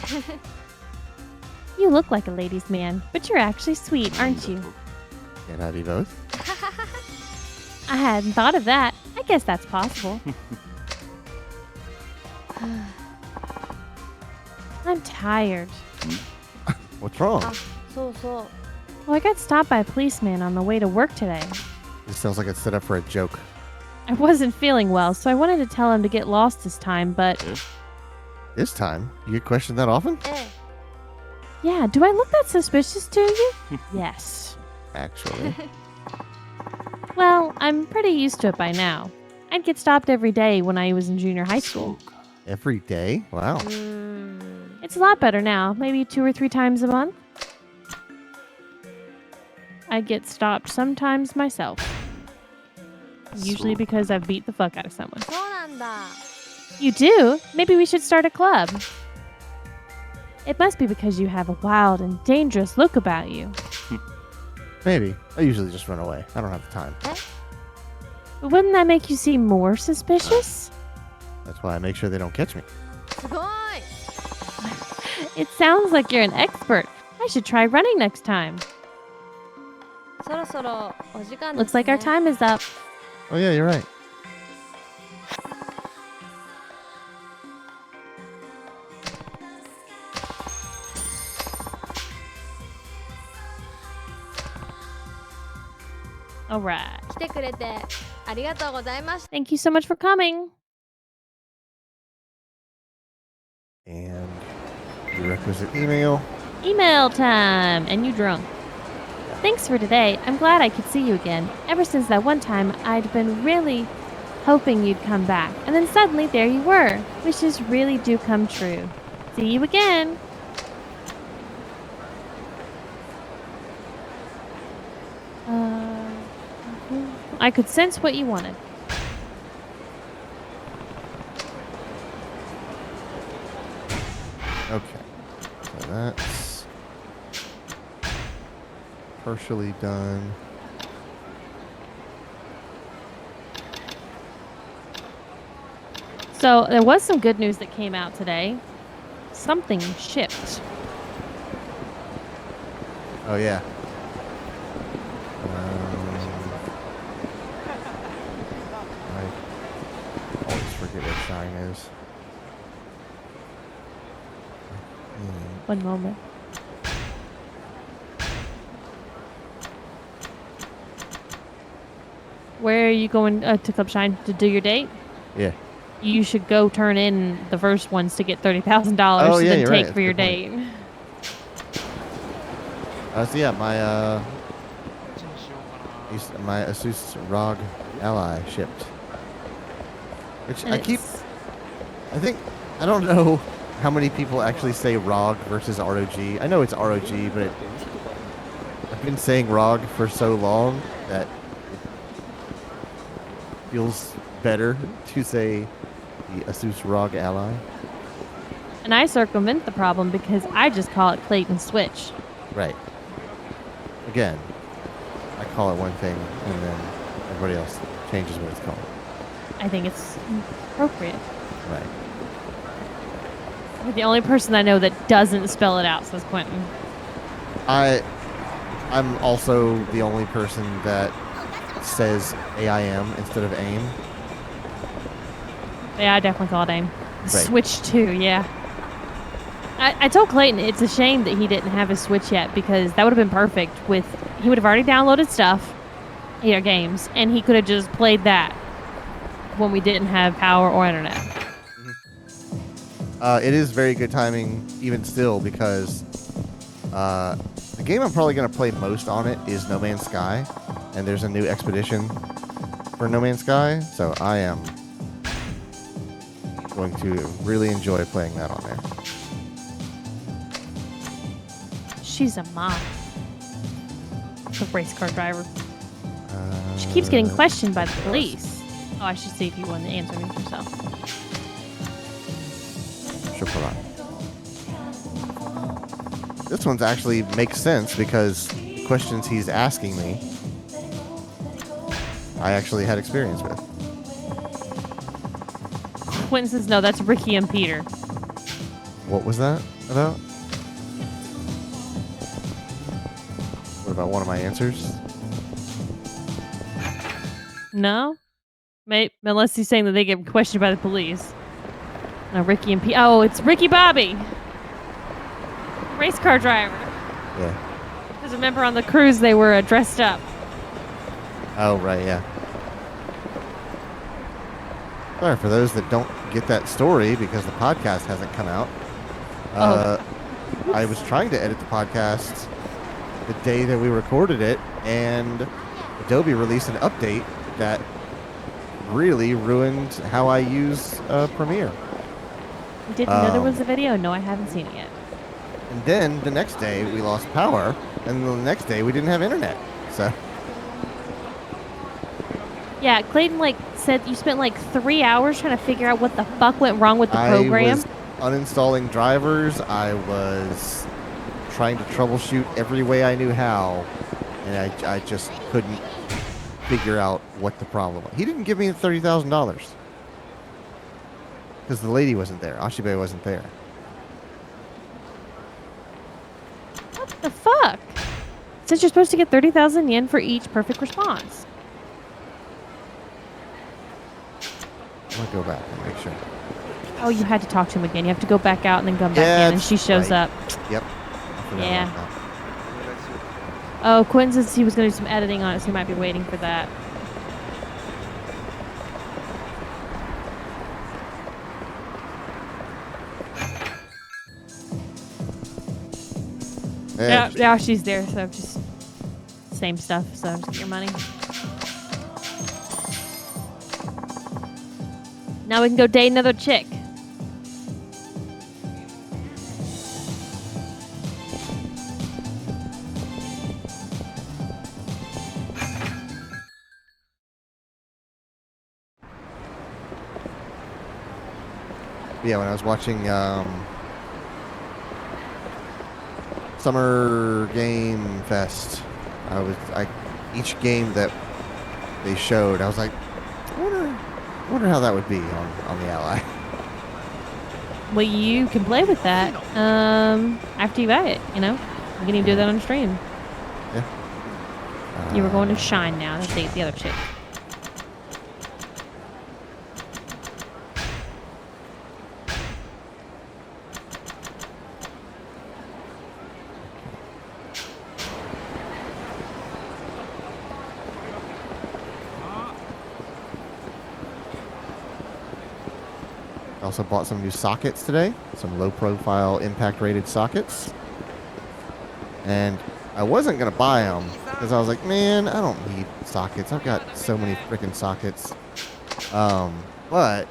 You look like a ladies' man, but you're actually sweet, なん aren't だ you? と Can't have you both. I hadn't thought of that. I guess that's possible. I'm tired. What's wrong? あそうそう Well, I got stopped by a policeman on the way to work today. This sounds like it's set up for a joke. I wasn't feeling well, so I wanted to tell him to get lost this time, but え This time, you get questioned that often? え yeah, do I look that suspicious to you? Yes. Actually, Well, I'm pretty used to it by now. I'd get stopped every day when I was in junior high そ school. うか。 every day. Wow. うーん It's a lot better now, maybe 2 or 3 times a month. I get stopped sometimes myself. Usually So- because I've beat the fuck out of someone. そうなんだ You do? Maybe we should start a club. It must be because you have a wild and dangerous look about you. Maybe. I usually just run away. I don't have the time. But wouldn't that make you seem more suspicious? That's why I make sure they don't catch me. すごい It sounds like you're an expert. I should try running next time. そろそろお時間ですね。 Looks like our time is up. Oh yeah, you're right. All right. 来てくれてありがとうございました。 Thank you so much for coming. And the requisite email. Email time. And you drunk. Thanks for today. I'm glad I could see you again. Ever since that one time, I'd been really hoping you'd come back. And then suddenly there you were. Wishes really do come true. See you again. I could sense what you wanted. Okay. So that's partially done. So there was some good news that came out today. Something shipped. Oh yeah. I always forget what sign is. One moment. Where are you going to Club Shine to do your date? Yeah. You should go turn in the first ones to get $30,000 Oh, to yeah, then you're take right. for your That's a date. good So yeah, my Asus ROG Ally shipped. Which And I it's- don't know how many people actually say ROG versus ROG. I know it's ROG, but I've been saying ROG for so long that it feels better to say the Asus ROG Ally. And I circumvent the problem because I just call it Clayton Switch. Right. Again, I call it one thing, and then everybody else changes what it's called. I think it's appropriate. Right. You're the only person I know that doesn't spell it out, says Quentin. I'm also the only person that says AIM instead of AIM. Yeah, I definitely call it AIM. Right. Switch 2, yeah. I told Clayton it's a shame that he didn't have his Switch yet because that would have been perfect he would have already downloaded stuff, games, and he could have just played that when we didn't have power or internet. It is very good timing even still because the game I'm probably going to play most on it is No Man's Sky, and there's a new expedition for No Man's Sky, so I am going to really enjoy playing that on there. She's a mom. The race car driver. She keeps getting questioned by the police. Oh, I should see if you want to answer me yourself. Sure, provide. This one's actually makes sense because the questions he's asking me, I actually had experience with. Quentin says, no, that's Ricky and Peter. What was that about? What about one of my answers? No? Unless he's saying that they get questioned by the police. No, Ricky and Peter. Oh, it's Ricky Bobby. Race car driver. Yeah. Because remember on the cruise they were dressed up. Oh, right, yeah. Sorry, for those that don't get that story because the podcast hasn't come out. I was trying to edit the podcast the day that we recorded it, and Adobe released an update that really ruined how I use Premiere. You didn't know there was a video? No, I haven't seen it yet. And then the next day we lost power, and the next day we didn't have internet. So Yeah, Clayton said you spent 3 hours trying to figure out what the fuck went wrong with the program. I was uninstalling drivers. I was trying to troubleshoot every way I knew how, and I just couldn't figure out what the problem was. He didn't give me the $30,000 because the lady wasn't there. Ashibe wasn't there. What the fuck? says you're supposed to get 30,000 yen for each perfect response. I'm gonna go back and make sure. Oh, you had to talk to him again. You have to go back out and then come back Yeah, in, and she shows right. up. Yep. I forgot Yeah. about that. Oh, Quinn says he was going to do some editing on it, so he might be waiting for that. Yeah, now she's there, so just same stuff. So just get your money. Now we can go date another chick. Yeah, when I was watching Summer Game Fest, each game that they showed, I was like, I wonder how that would be on the Ally. Well, you can play with that after you buy it, you know? You can even do that on stream. Yeah. You were going to Shine now. That's the other chick. I also bought some new sockets today, some low-profile impact-rated sockets. And I wasn't going to buy them because I was like, man, I don't need sockets. I've got so many freaking sockets. But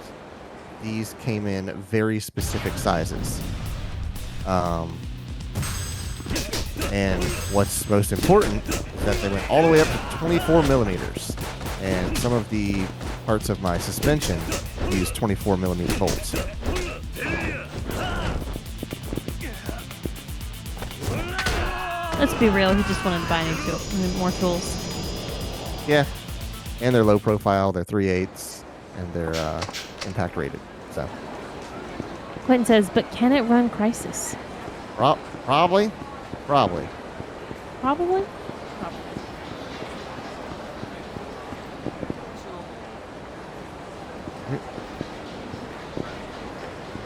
these came in very specific sizes. And what's most important is that they went all the way up to 24 millimeters. And some of the parts of my suspension use 24 millimeter bolts. Let's be real. He just wanted to buy more tools. Yeah. And they're low profile. They're 3/8, and they're impact rated. So Quentin says, but can it run Crisis? probably. Probably?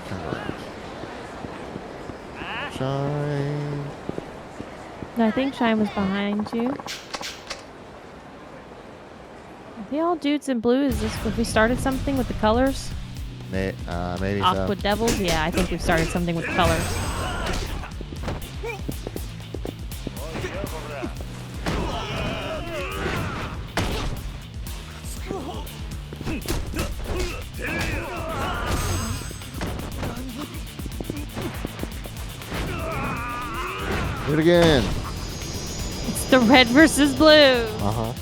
Turn around. Shine. No, I think Shine was behind you. Are they all dudes in blue? Is this if we started something with the colors? Maybe Aqua so. Devils? Yeah, I think we've started something with colors. Do it again. It's the red versus blue. Uh-huh.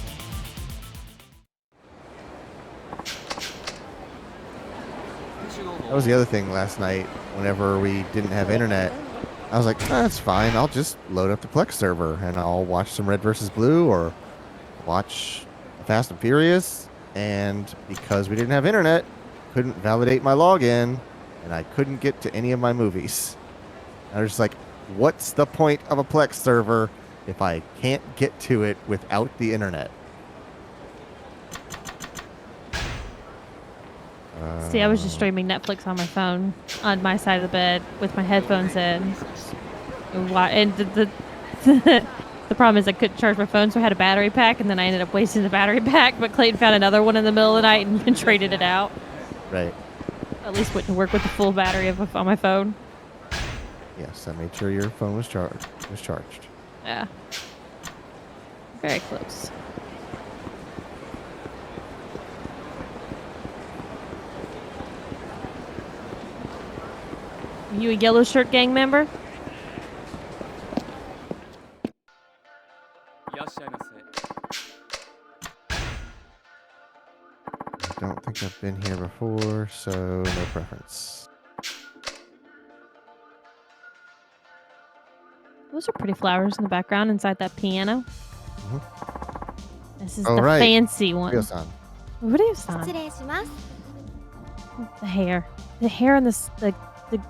That was the other thing last night. Whenever we didn't have internet, I was like, that's fine. I'll just load up the Plex server and I'll watch some Red versus Blue or watch Fast and Furious. And because we didn't have internet, couldn't validate my login, and I couldn't get to any of my movies. I was just like, what's the point of a Plex server if I can't get to it without the internet? See, I was just streaming Netflix on my phone on my side of the bed with my headphones in. And the problem is I couldn't charge my phone, so I had a battery pack, and then I ended up wasting the battery pack. But Clayton found another one in the middle of the night and traded it out. Right. At least went to work with the full battery on my phone. Yes, I made sure your phone was charged. Yeah. Very close. You a Yellow Shirt Gang member? I don't think I've been here before, so no preference. Those are pretty flowers in the background inside that piano. Mm-hmm. This is the fancy one. Ryo-san. Ryo-san. 失礼します The hair and the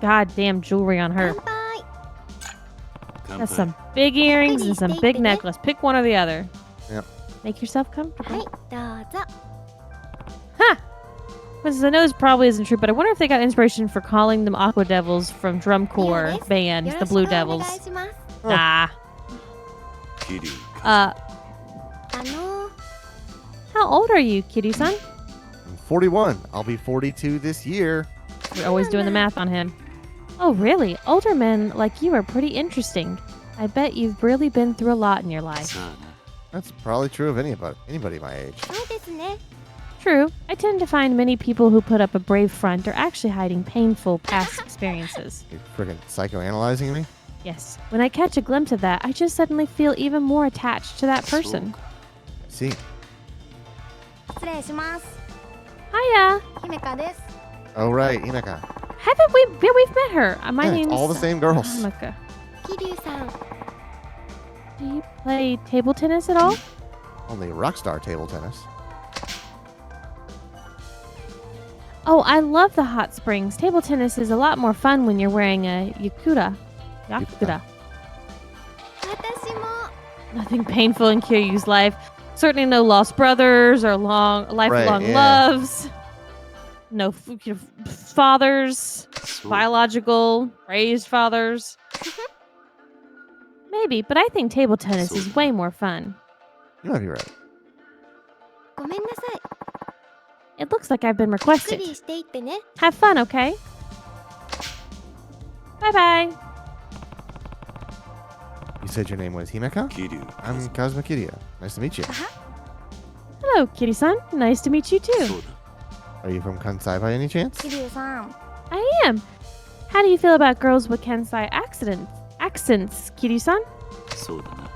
goddamn jewelry on her. 乾杯 Got some big earrings and some big necklace. Pick one or the other. Yep. Make yourself comfortable. はいどうぞ Huh. Because I know this probably isn't true, but I wonder if they got inspiration for calling them Aqua Devils from Drum Corps band, よ the ろしく Blue お願い Devils. します Nah. Kiryu. Uh, あの how old are you, Kitty-san? I'm 41. I'll be 42 this year. We're always doing the math on him. Oh, really? Older men like you are pretty interesting. I bet you've really been through a lot in your life. さあな。 That's probably true of anybody my age. そうですね True. I tend to find many people who put up a brave front are actually hiding painful past experiences. You friggin' psychoanalyzing me? Yes. When I catch a glimpse of that, I just suddenly feel even more attached to that そう person. か See, 失礼します Hiya. 姫香です oh right, Inaka. Haven't we? Yeah, we've met her. My Yeah, it's name's all the same girls. Hamaka. 桐生さん Do you play table tennis at all? Only rockstar table tennis. Oh, I love the hot springs. Table tennis is a lot more fun when you're wearing a Yakuza. Yakuza. 私も Nothing painful in Kiryu's life. Certainly no lost brothers or lifelong yeah. loves. No fathers, そう biological, raised fathers. Maybe, but I think table tennis is way more fun. You might be right. ごめんなさい It looks like I've been ゆっく requested. りしていってね Have fun, okay? Bye bye. You said your name was Himeka? Kiryu. I'm Kazuma Kiryu. Nice to meet you. Hello, Kitty-san. Nice to meet you そ too. うだ。 Are you from Kansai by any chance? 桐生さん I am. How do you feel about girls with Kansai accents, Kitty-san? そうだな。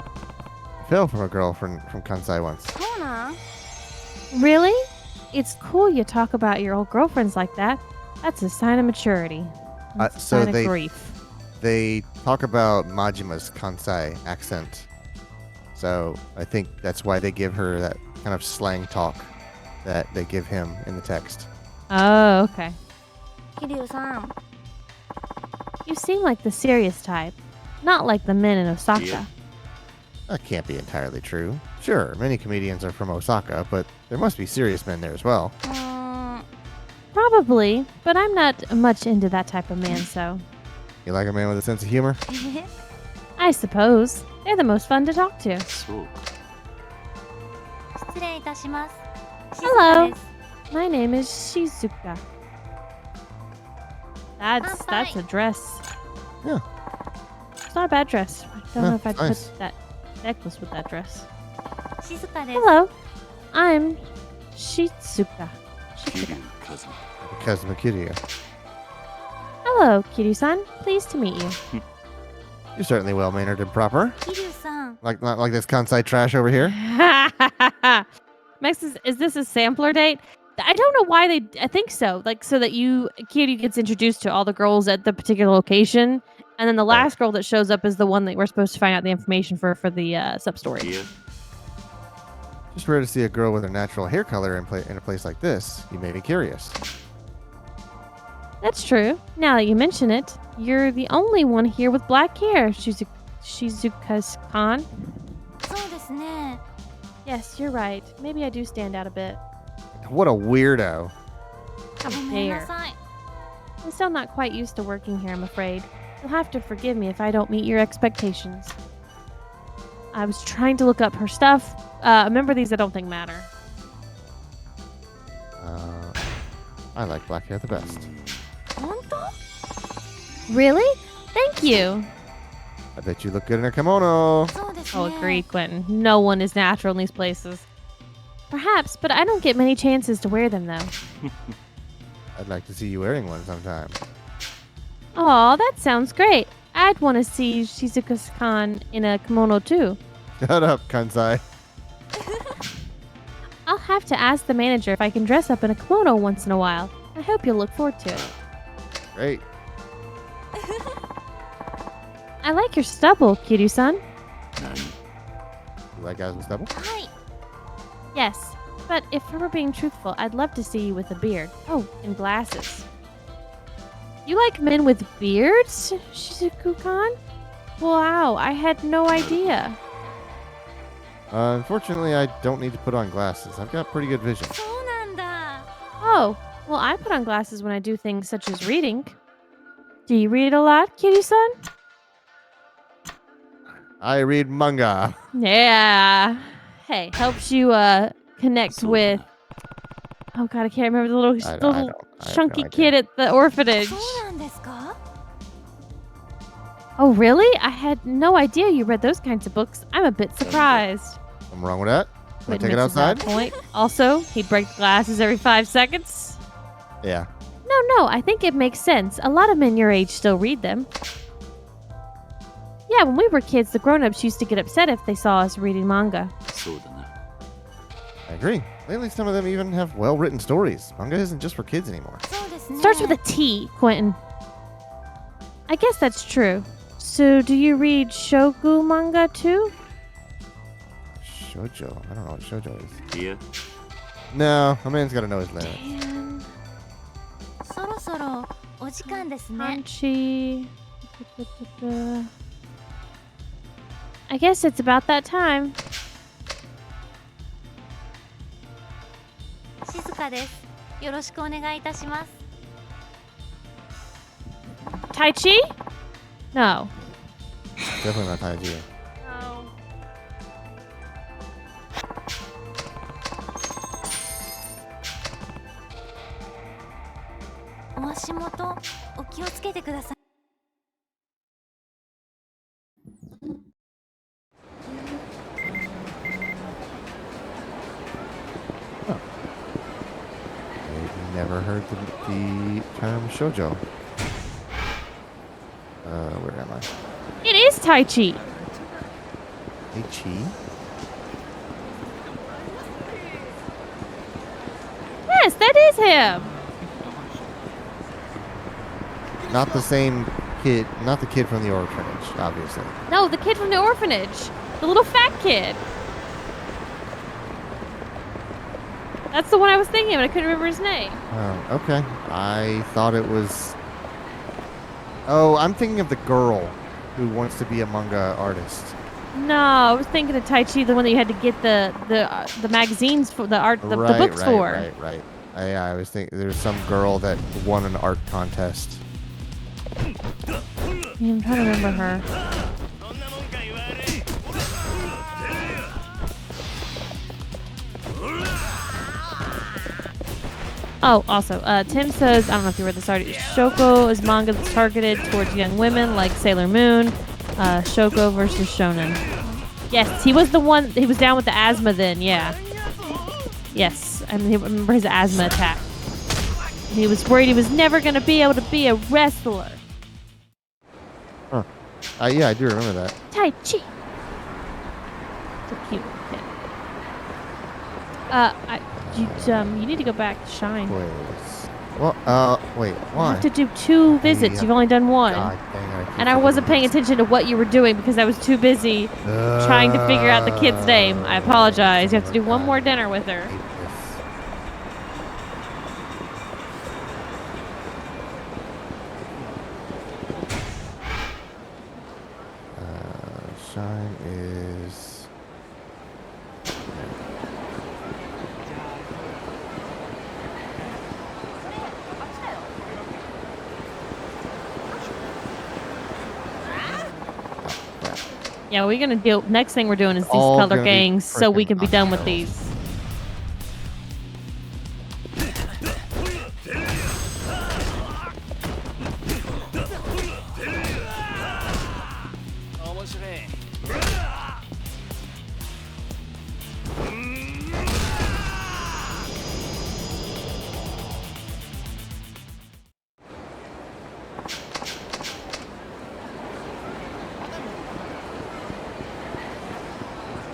I fell from a girl from Kansai once. そうなん Really? It's cool you talk about your old girlfriends like that. That's a sign of maturity. That's a so sign they- of grief. They talk about Majima's Kansai accent. So I think that's why they give her that kind of slang talk that they give him in the text. Oh, okay. 桐生さん You seem like the serious type, not like the men in Osaka. Yeah. That can't be entirely true. Sure, many comedians are from Osaka, but there must be serious men there as well. うーん Probably, but I'm not much into that type of man, so You like a man with a sense of humor? I suppose they're the most fun to talk to. そうか。失礼いたします Hello. 静かです My name is Shizuka. That's a dress. Yeah. It's not a bad dress. I don't No, know if I'd nice. put that necklace with that dress. 静かです Hello. I'm Shizuka. 桐 Shizuka. 生和馬。 Kazuma Kiryu. Hello, Kiryu-san. Pleased to meet you. You're certainly well mannered and proper. 桐生さん Like not like this Kansai trash over here. Max, is this a sampler date? I don't know why I think so. Like, so that Kiryu gets introduced to all the girls at the particular location. And then the Right. last girl that shows up is the one that we're supposed to find out the information for the sub-story. いや、 Just rare to see a girl with her natural hair color in a place like this. You may be curious. That's true. Now that you mention it, you're the only one here with black hair, Shizuka's-kan. そうですね Yes, you're right. Maybe I do stand out a bit. What a weirdo. How ごめんな dare. さい I'm still not quite used to working here, I'm afraid. You'll have to forgive me if I don't meet your expectations. I was trying to look up her stuff. Remember these I don't think matter. I like black hair the best. 本当 Really? Thank you. I bet you look good in a kimono. そうですね Oh, agreed, Quentin. No one is natural in these places. Perhaps, but I don't get many chances to wear them, though. I'd like to see you wearing one sometime. Aw, that sounds great. I'd want to see Shizuka-kan in a kimono, too. Shut up, Kansai. I'll have to ask the manager if I can dress up in a kimono once in a while. I hope you'll look forward to it. Great. I like your stubble, Kiryu-san. 何 You like guys with stubble? はい Yes, but if I were being truthful, I'd love to see you with a beard. Oh, and glasses. You like men with beards, Shizuku-kan? Wow, I had no idea. Unfortunately, I don't need to put on glasses. I've got pretty good vision. そうなんだ。 Oh, well, I put on glasses when I do things such as reading. Do you read a lot, Kiryu-san? I read manga. Yeah. Hey, helps you connect そうだ with. な Oh god, I can't remember the little I little don't. I have chunky no idea. kid at the orphanage. そうなんですか？ Oh really? I had no idea you read those kinds of books. I'm a bit surprised. I'm wrong with that. Can I Quinn take it mentions that outside? point. Also, he'd break the glasses every 5 seconds. Yeah. No, I think it makes sense. A lot of men your age still read them. Yeah, when we were kids, the grown-ups used to get upset if they saw us reading manga. そうだな I agree. Lately, some of them even have well-written stories. Manga isn't just for kids anymore. そうですね。 Starts with a T, Quentin. I guess that's true. So, do you read shogu manga too? Shoujo. I don't know what shoujo is. いや No, a man's got to know his limits. Dan, そろそろお時間ですね。 Hanchi. I guess it's about that time. 静かです。よろしくお願いいたします。 Tai Chi? No. Definitely not Taiji. No. お足元お気をつけてください。 I've never heard the term shoujo. Where am I? It is Tai Chi. Chi? Yes, that is him. Not the same kid. Not the kid from the orphanage, obviously. No, the kid from the orphanage. The little fat kid. That's the one I was thinking of, and I couldn't remember his name. Oh, okay. I thought it was. Oh, I'm thinking of the girl who wants to be a manga artist. No, I was thinking of Tai Chi, the one that you had to get the magazines for the art, the books for. Right. I was thinking there's some girl that won an art contest. Yeah, I'm trying to remember her. Oh, also, Tim says, I don't know if you read this already, Shoko is manga that's targeted towards young women like Sailor Moon, Shoko versus Shonen. Yes, he was the one, he was down with the asthma then, yeah. Yes, I remember his asthma attack. He was worried he was never going to be able to be a wrestler. Huh. Yeah, I do remember that. Tai Chi. It's a cute kid. You need to go back to Shine. Quiz. Well, wait, You why? have to do 2 visits. Yeah. You've only done 1. God dang it, And I wasn't paying attention to what you were doing because I was too busy trying to figure out the kid's name. I apologize. You have to do one more dinner with her. Shine is. Yeah, we're gonna deal. Next thing we're doing is these All color gonna be gangs, so we frickin' can be done with upheld. these.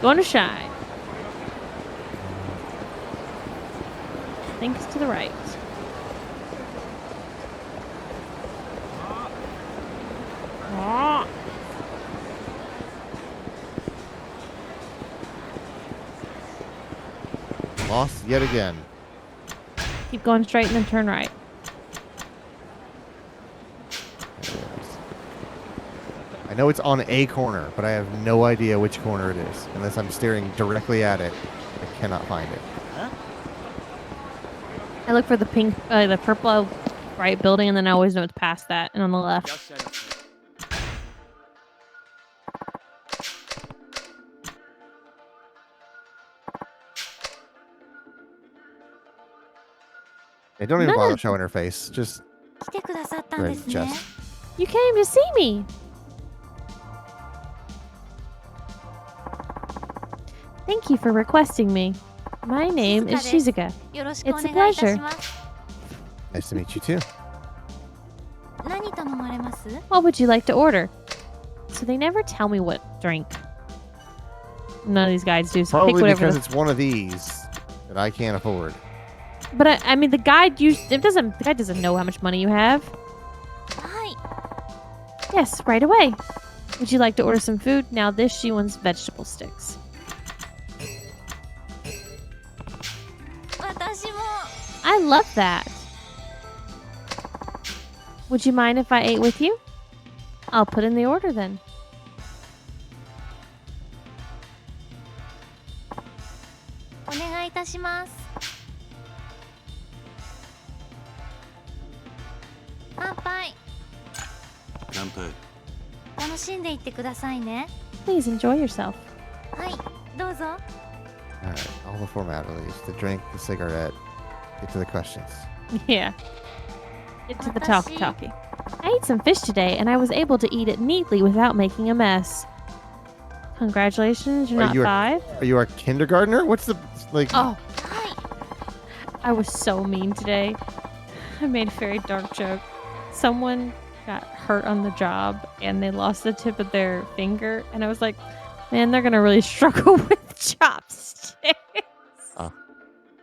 Going to Shine. Thanks to the right. Lost yet again. Keep going straight and then turn right. There it is. I know it's on a corner, but I have no idea which corner it is. Unless I'm staring directly at it, I cannot find it. I look for the pink, the purple bright building, and then I always know it's past that and on the left. Hey, don't even None bother of- showing her face. Just 来てくださったん right, ですね Jess. You came to see me. Thank you for requesting me. My name is Shizuka. よろしくお It's a 願いいた pleasure. します Nice to meet you too. 何頼まれます What would you like to order? So they never tell me what drink. None of these guys do. So pick Probably whatever. because it's one of these that I can't afford. But I mean, the guide the guy doesn't know how much money you have. はい Yes, right away. Would you like to order some food? Now this she wants vegetable sticks. 私も I love that. Would you mind if I ate with you? I'll put in the order then. お願いいたします乾杯乾杯。楽しんでいってくださいね Please enjoy yourself. はいどうぞ Alright, all the formalities. The drink, the cigarette. Get to the questions. Yeah. Get to the Watashi- talkie. I ate some fish today and I was able to eat it neatly without making a mess. Congratulations, you're Are not you a- 5. Are you our kindergartner? What's the, like... Oh, はい I was so mean today. I made a very dark joke. Someone got hurt on the job and they lost the tip of their finger. And I was like, man, they're going to really struggle with chopsticks. Oh.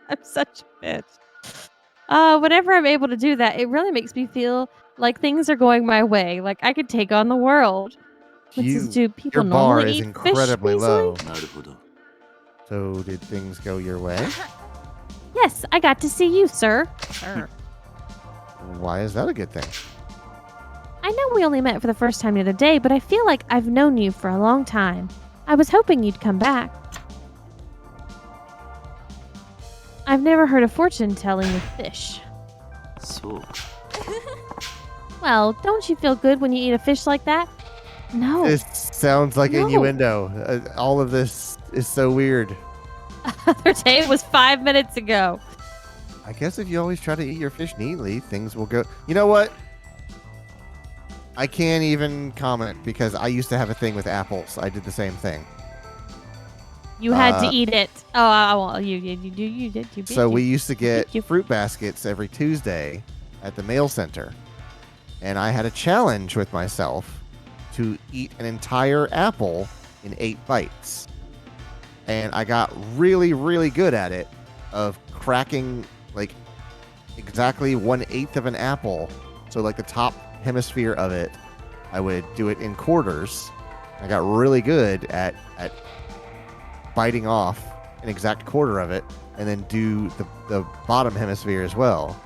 I'm such a bitch. Whenever I'm able to do that, it really makes me feel like things are going my way. Like I could take on the world. Which is, do people your bar normally is eat incredibly fish easily? low. なるほど。 So did things go your way? Yes, I got to see you, sir. Sir. Why is that a good thing? I know we only met for the first time the other day, but I feel like I've known you for a long time. I was hoping you'd come back. I've never heard of fortune telling with fish. そうか。 Well, don't you feel good when you eat a fish like that? No. This sounds like No. innuendo. All of this is so weird. Other day it was 5 minutes ago. I guess if you always try to eat your fish neatly, things will go... You know what? I can't even comment because I used to have a thing with apples. I did the same thing. You had to Uh, eat it. Oh, well, you did. You did. So we used to get Thank you. fruit baskets every Tuesday at the mail center. And I had a challenge with myself to eat an entire apple in 8 bites. And I got really, really good at it of cracking like exactly 1/8 of an apple. So like the top hemisphere of it, I would do it in quarters. I got really good at biting off an exact quarter of it and then do the bottom hemisphere as well.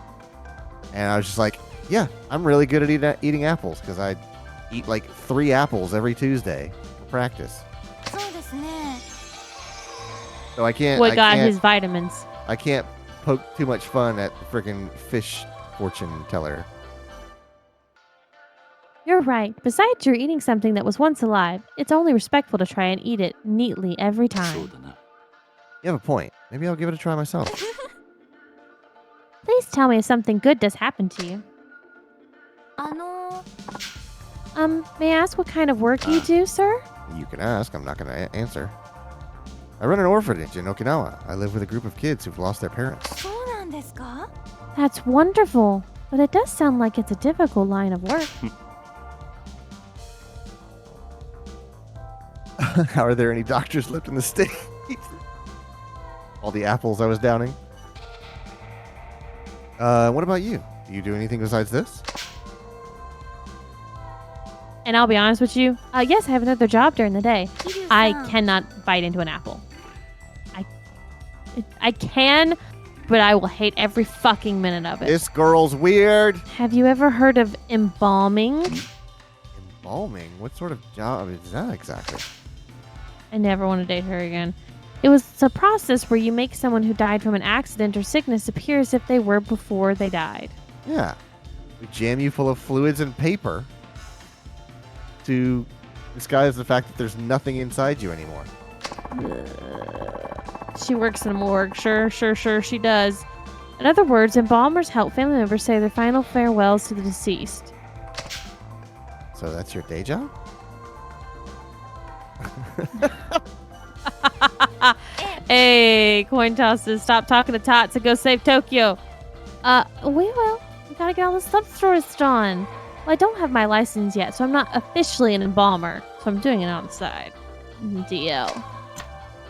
And I was just like, yeah, I'm really good at eating apples because I eat like 3 apples every Tuesday for practice. そうですね So I can't What I got can't, his vitamins? I can't poke too much fun at the freaking fish fortune teller. You're right. Besides, you're eating something that was once alive. It's only respectful to try and eat it neatly every そう time. だな。 You have a point. Maybe I'll give it a try myself. Please tell me if something good does happen to you. あの May I ask what kind of work you do, sir? You can ask. I'm not going to answer. I run an orphanage in Okinawa. I live with a group of kids who've lost their parents. そうなんですか That's wonderful. But it does sound like it's a difficult line of work. Are there any doctors left in the state? All the apples I was downing. What about you? Do you do anything besides this? And I'll be honest with you. Yes, I have another job during the day. 桐生さん I cannot bite into an apple. I can, but I will hate every fucking minute of it. This girl's weird. Have you ever heard of embalming? Embalming? What sort of job is that exactly? I never want to date her again. It was a process where you make someone who died from an accident or sickness appear as if they were before they died. Yeah. We jam you full of fluids and paper to disguise the fact that there's nothing inside you anymore. She works in a morgue. Sure, she does. In other words, embalmers help family members say their final farewells to the deceased. So that's your day job? Hey, coin tosses, stop talking to Tots and go save Tokyo. We gotta get all the sub stores done. Well, I don't have my license yet, so I'm not officially an embalmer, so I'm doing it on the side. DL.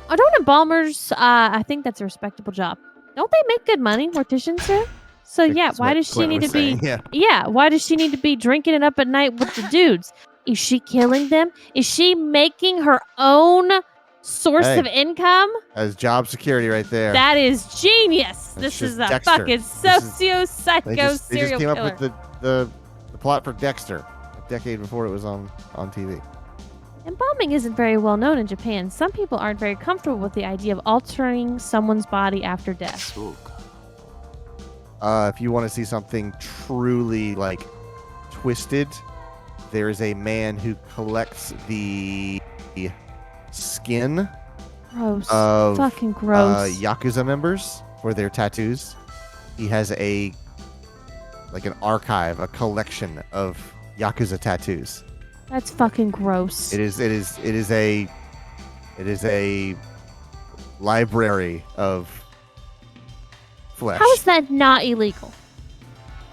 Oh, don't embalmers, I think that's a respectable job. Don't they make good money, morticians do? So yeah, That's why what does she Clint need was to be... saying, yeah. Yeah, why does she need to be drinking it up at night with the dudes? Is she killing them? Is she making her own source Hey. of income? That's job security right there. That is genius. That's This just is a Dexter. fucking This is- socio-psycho They just serial came killer. up with the plot for Dexter a decade before it was on TV. Embalming isn't very well known in Japan. Some people aren't very comfortable with the idea of altering someone's body after death. そうか If you want to see something truly like twisted, there is a man who collects the skin Gross. of Fucking gross. Yakuza members for their tattoos. He has an archive, a collection of Yakuza tattoos. That's fucking gross. It is a library of flesh. How is that not illegal?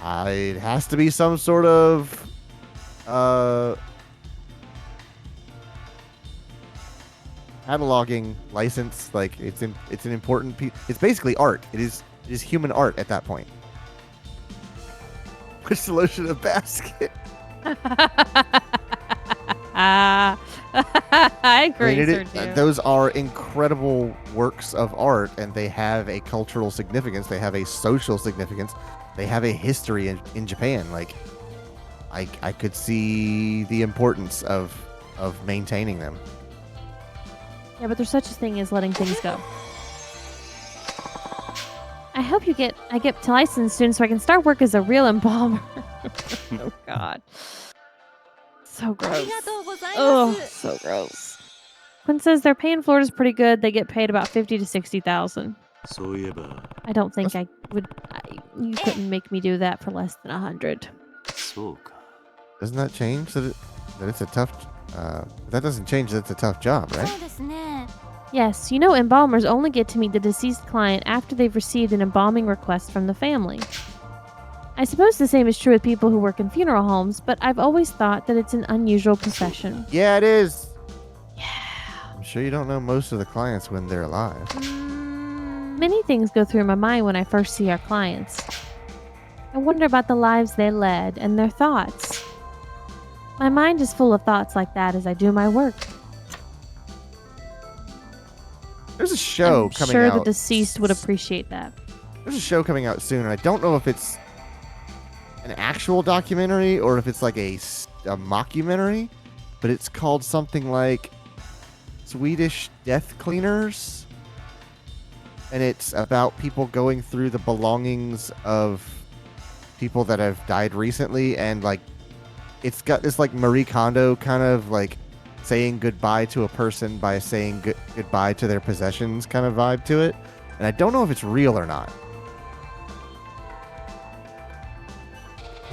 It has to be some sort of cataloging license. Like it's an important piece. It's basically art. It is human art at that point. Push the lotion in a basket. I agree, I mean, Sergio. those are incredible works of art, and they have a cultural significance. They have a social significance. They have a history in Japan. Like, I could see the importance of maintaining them. Yeah, but there's such a thing as letting things go. I hope I get to license soon so I can start work as a real embalmer. Oh God. So gross. ありがとうござい Oh, ます so gross. Quinn says their pay in Florida's pretty good. They get paid about 50 to 60,000. そういえば I don't think I would. You couldn't make me do that for less than 100. そうか Doesn't that change that it's a tough? That doesn't change that it's a tough job, right? そうですね Yes, you know, embalmers only get to meet the deceased client after they've received an embalming request from the family. I suppose the same is true with people who work in funeral homes, but I've always thought that it's an unusual profession. Yeah, it is. Yeah. I'm sure you don't know most of the clients when they're alive. うーん Many things go through my mind when I first see our clients. I wonder about the lives they led and their thoughts. My mind is full of thoughts like that as I do my work. There's a show I'm coming sure out. the deceased would appreciate that. There's a show coming out soon, and I don't know if it's an actual documentary or if it's like a mockumentary, but it's called something like Swedish Death Cleaners, and it's about people going through the belongings of people that have died recently, and like it's got this like Marie Kondo kind of like saying goodbye to a person by saying goodbye to their possessions kind of vibe to it, and I don't know if it's real or not.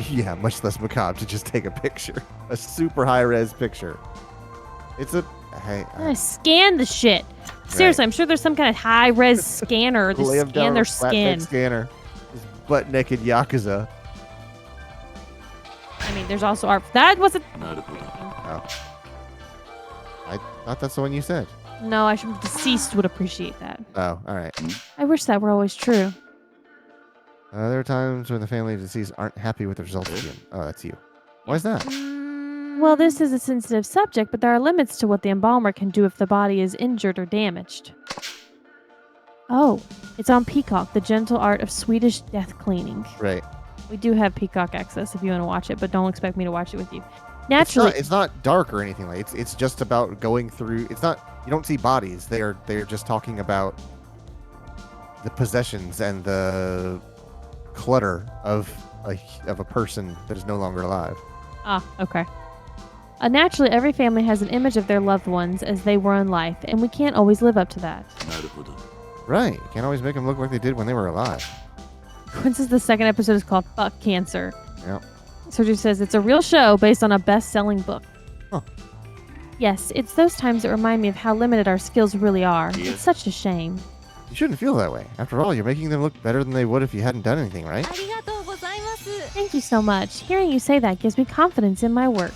Yeah, much less macabre to just take a picture. A super high-res picture. It's a... Hey, I scan the shit. Seriously, Right. I'm sure there's some kind of high-res scanner to lay 'em down scan on their a flatbed skin. scanner. This butt-naked Yakuza. I mean, there's also art. That wasn't... なるほど Oh. I thought that's the one you said. No, I should... Deceased would appreciate that. Oh, all right. I wish that were always true. There are times when the family of deceased aren't happy with the results of the... Oh, that's you. Why is that? うーん Well, this is a sensitive subject, but there are limits to what the embalmer can do if the body is injured or damaged. Oh, it's on Peacock, the gentle art of Swedish death cleaning. Right. We do have Peacock access if you want to watch it, but don't expect me to watch it with you. Naturally, It's not dark or anything. Like it's just about going through. It's not. You don't see bodies. They're just talking about the possessions and the clutter of a person that is no longer alive. okay. Naturally, every family has an image of their loved ones as they were in life, and we can't always live up to that. なるほど。 Right. You can't always make them look like they did when they were alive. Quinn says the second episode is called Fuck Cancer. Yep. Sergio says it's a real show based on a best-selling book. Huh. Yes, it's those times that remind me of how limited our skills really are. Yeah. It's such a shame. You shouldn't feel that way. After all, you're making them look better than they would if you hadn't done anything, right? ありがとうございます。 Thank you so much. Hearing you say that gives me confidence in my work.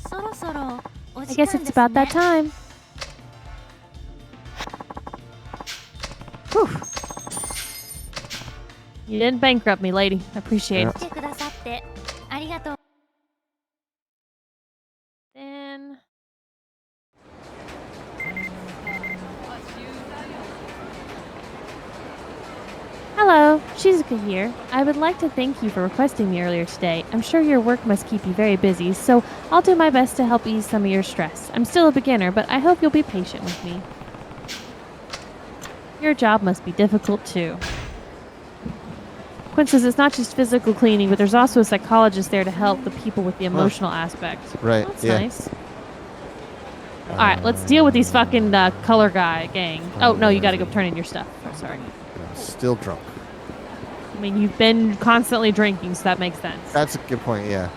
そろそろお I 時 guess 間で it's す about ね that。time. Whew. You didn't bankrupt me, lady. I appreciate Yeah. it. 来てくださってありがとう。 Then... Hello, Shizuka here. I would like to thank you for requesting me earlier today. I'm sure your work must keep you very busy, so I'll do my best to help ease some of your stress. I'm still a beginner, but I hope you'll be patient with me. Your job must be difficult too. Quinn says it's not just physical cleaning, but there's also a psychologist there to help the people with the emotional aspect. Right. That's yeah. nice. Alright, let's deal with these fucking color guy gang. Oh, no, you gotta go turn in your stuff. Oh, sorry. I'm still drunk. I mean, you've been constantly drinking, so that makes sense. That's a good point. Yeah.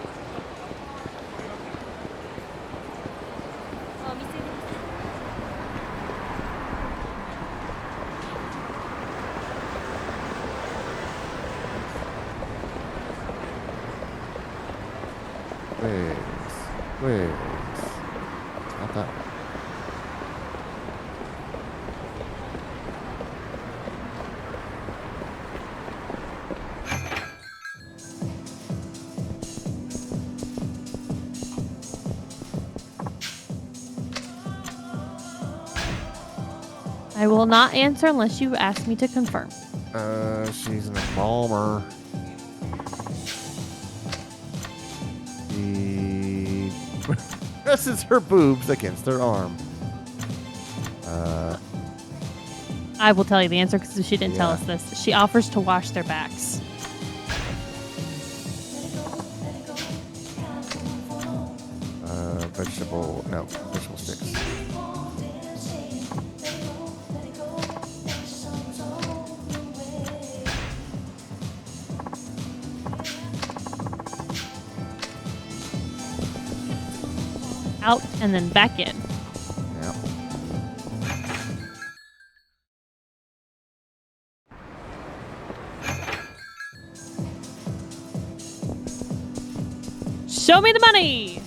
Wait. Not that one. I will not answer unless you ask me to confirm. She's an embalmer. She presses her boobs against her arm. I will tell you the answer because she didn't tell Yeah. us this. She offers to wash their backs. Vegetable sticks. Out and then back in. Yeah. Show me the money!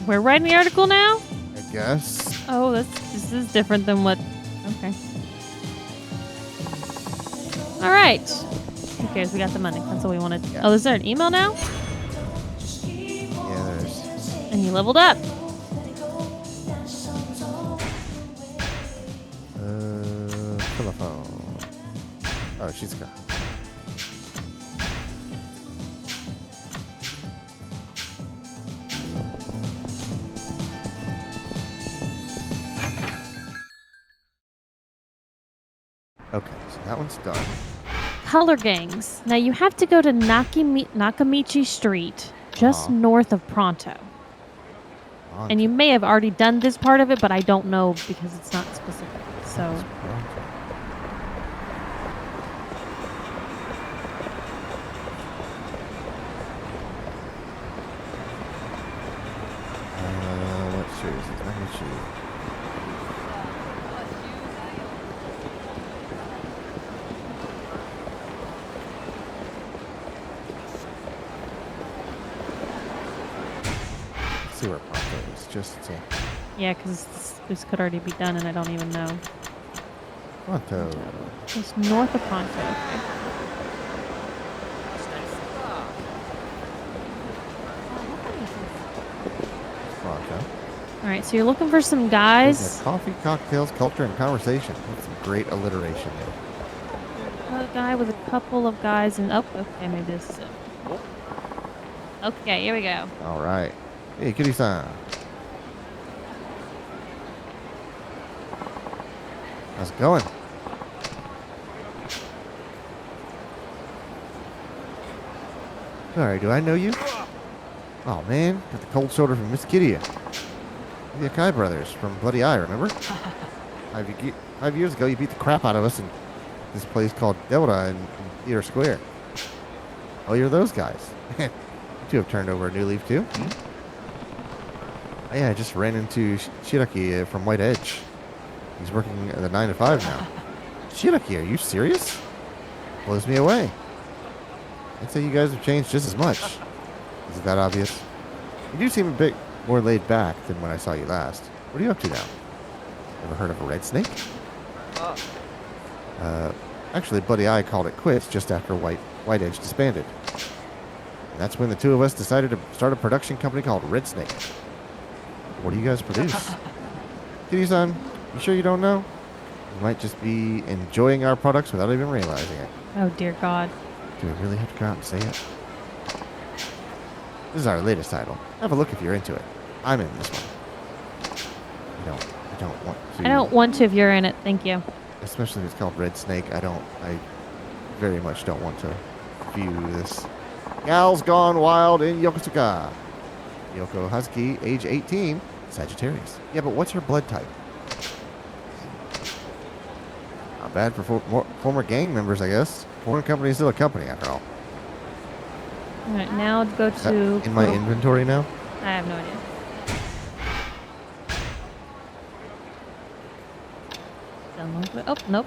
We're writing the article now? I guess. Oh, this is different than what... Okay. All right. Who cares? We got the money. That's all we wanted. Yeah. Oh, is there an email now? Yeah, there is. And you leveled up. Telephone. Oh, she's got. Okay, so that one's done. Color gangs. Now you have to go to Nakamichi Street, just north of Pronto. And you may have already done this part of it, but I don't know because it's not specific. So, what street is it? Let me see. Let's see where Pronto is. Just yeah, because this could already be done and I don't even know. Pronto. Just north of Pronto. Okay. All right, so you're looking for some There's guys. a coffee, cocktails, culture, and conversation. That's some great alliteration there. A guy with a couple of guys, and oh, okay, maybe this is it. Okay, here we go. All right. Hey, Kitty-san. How's it going? Sorry, do I know you? Oh, man. Got the cold shoulder from Miss Kitty. The Akai brothers from Bloody Eye, remember? 5 years ago, you beat the crap out of us in this place called Delta in Theater Square. Oh, you're those guys. You two have turned over a new leaf, too? Oh, yeah, I just ran into Shiraki from White Edge. He's working at the 9 to 5 now. Shiraki, are you serious? Blows me away. I'd say you guys have changed just as much. Is it that obvious? You do seem a bit more laid back than when I saw you last. What are you up to now? Ever heard of a red snake? Actually, Buddy I called it quits just after White Edge disbanded. And that's when the two of us decided to start a production company called Red Snake. What do you guys produce? Kitty-san, you sure you don't know? You might just be enjoying our products without even realizing it. Oh dear God. Do we really have to go out and say it? This is our latest title. Have a look if you're into it. I'm in this one. I don't want to. I don't want to if you're in it. Thank you. Especially if it's called Red Snake. I very much don't want to view this. Gal's Gone Wild in Yokosuka. Yoko Husky, age 18, Sagittarius. Yeah, but what's her blood type? Not bad for former gang members, I guess. Foreign company is still a company, after all. All right, now go Is that to. in my inventory now? I have no idea. Download it. Oh, nope.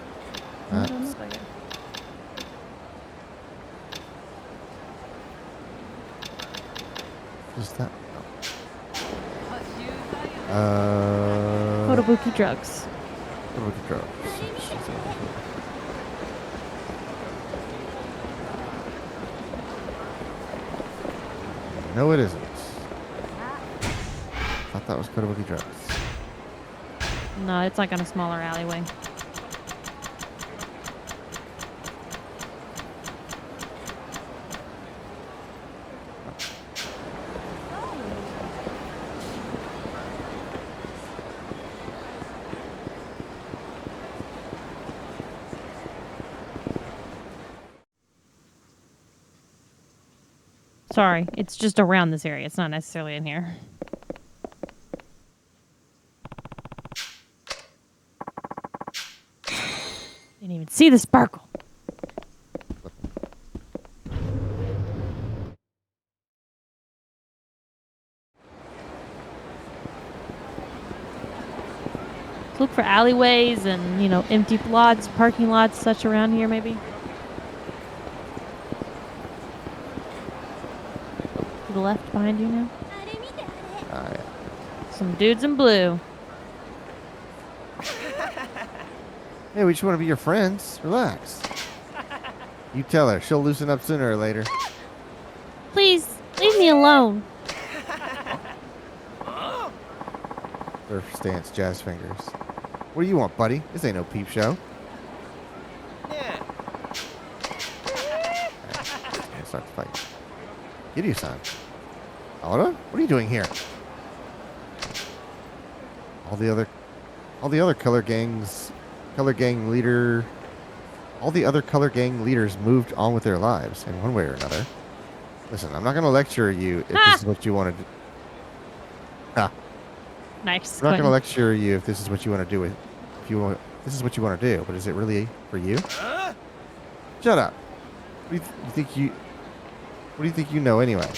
Hold on a second. Just that. Kotobuki drugs. Look at drugs. No, it isn't. Thought that was Kotobuki drugs. No, it's like on a smaller alleyway. Sorry, it's just around this area. It's not necessarily in here. Didn't even see the sparkle. Look for alleyways and, empty lots, parking lots, such around here, maybe. To the left behind you now. Yeah. Some dudes in blue. Hey, we just want to be your friends. Relax. You tell her. She'll loosen up sooner or later. Please, leave me alone. Surf stance, jazz fingers. What do you want, buddy? This ain't no peep show. Yeah. Let's start the fight. Kiryu-san. Aura? What are you doing here? All the other color gang leaders moved on with their lives in one way or another. Listen, I'm not going to lecture you if this is what you want to do. Nice. I'm not going to lecture you if this is what you want to do. This is what you want to do, but is it really for you? Shut up. What do you think you know anyway?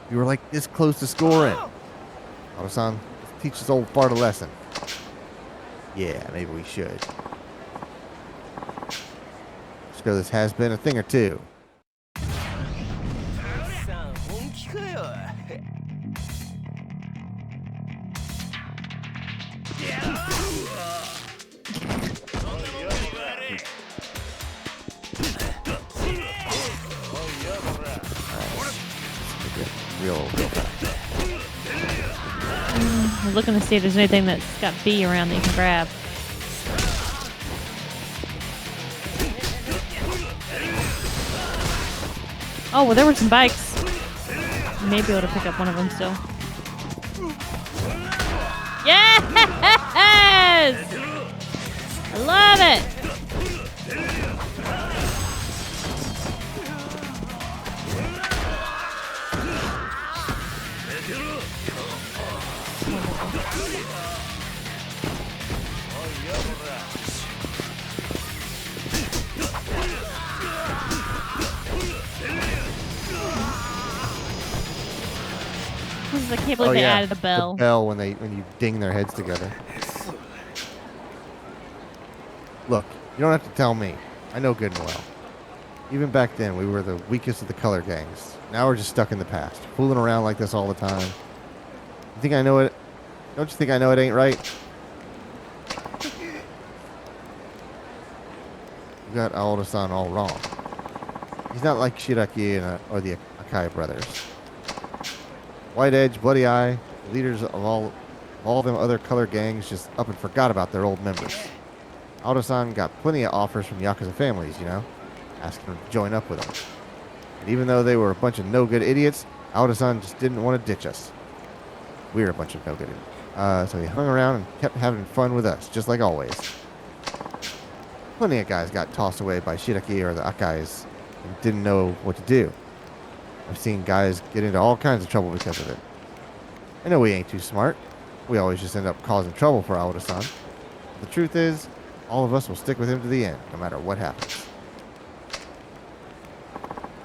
You were like this close to scoring. Aura-san, let's teach this old fart a lesson. Yeah, maybe we should. Show this has been a thing or two. real fast. I'm looking to see if there's anything that's got B around that you can grab. Oh, well, there were some bikes. You may be able to pick up one of them still. Yes! I love it! I can't believe they added a bell. The bell when you ding their heads together. Look, you don't have to tell me. I know good and well. Even back then, we were the weakest of the color gangs. Now we're just stuck in the past, fooling around like this all the time. You think I know it? Don't you think I know it ain't right? You got Aoda-san all wrong. He's not like Shiraki or the Akai brothers. White Edge, Bloody Eye, the leaders of all them other color gangs just up and forgot about their old members. Aoda-san got plenty of offers from Yakuza families, you know, asking them to join up with them. And even though they were a bunch of no-good idiots, Aoda-san just didn't want to ditch us. We were a bunch of no-good idiots. So he hung around and kept having fun with us, just like always. Plenty of guys got tossed away by Shiraki or the Akais and didn't know what to do. I've seen guys get into all kinds of trouble because of it. I know we ain't too smart. We always just end up causing trouble for Aoda-san. The truth is, all of us will stick with him to the end, no matter what happens.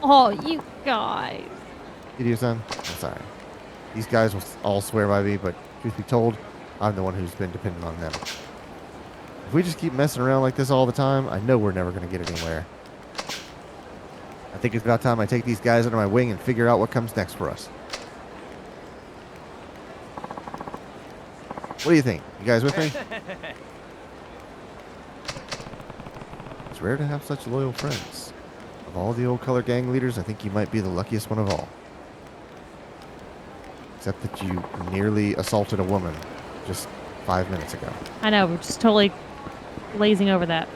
Oh, you guys. Kiryu-san, I'm sorry. These guys will all swear by me, but truth be told, I'm the one who's been dependent on them. If we just keep messing around like this all the time, I know we're never going to get anywhere. I think it's about time I take these guys under my wing and figure out what comes next for us. What do you think? You guys with me? It's rare to have such loyal friends. Of all the old color gang leaders, I think you might be the luckiest one of all. Except that you nearly assaulted a woman just 5 minutes ago. I know, we're just totally glazing over that.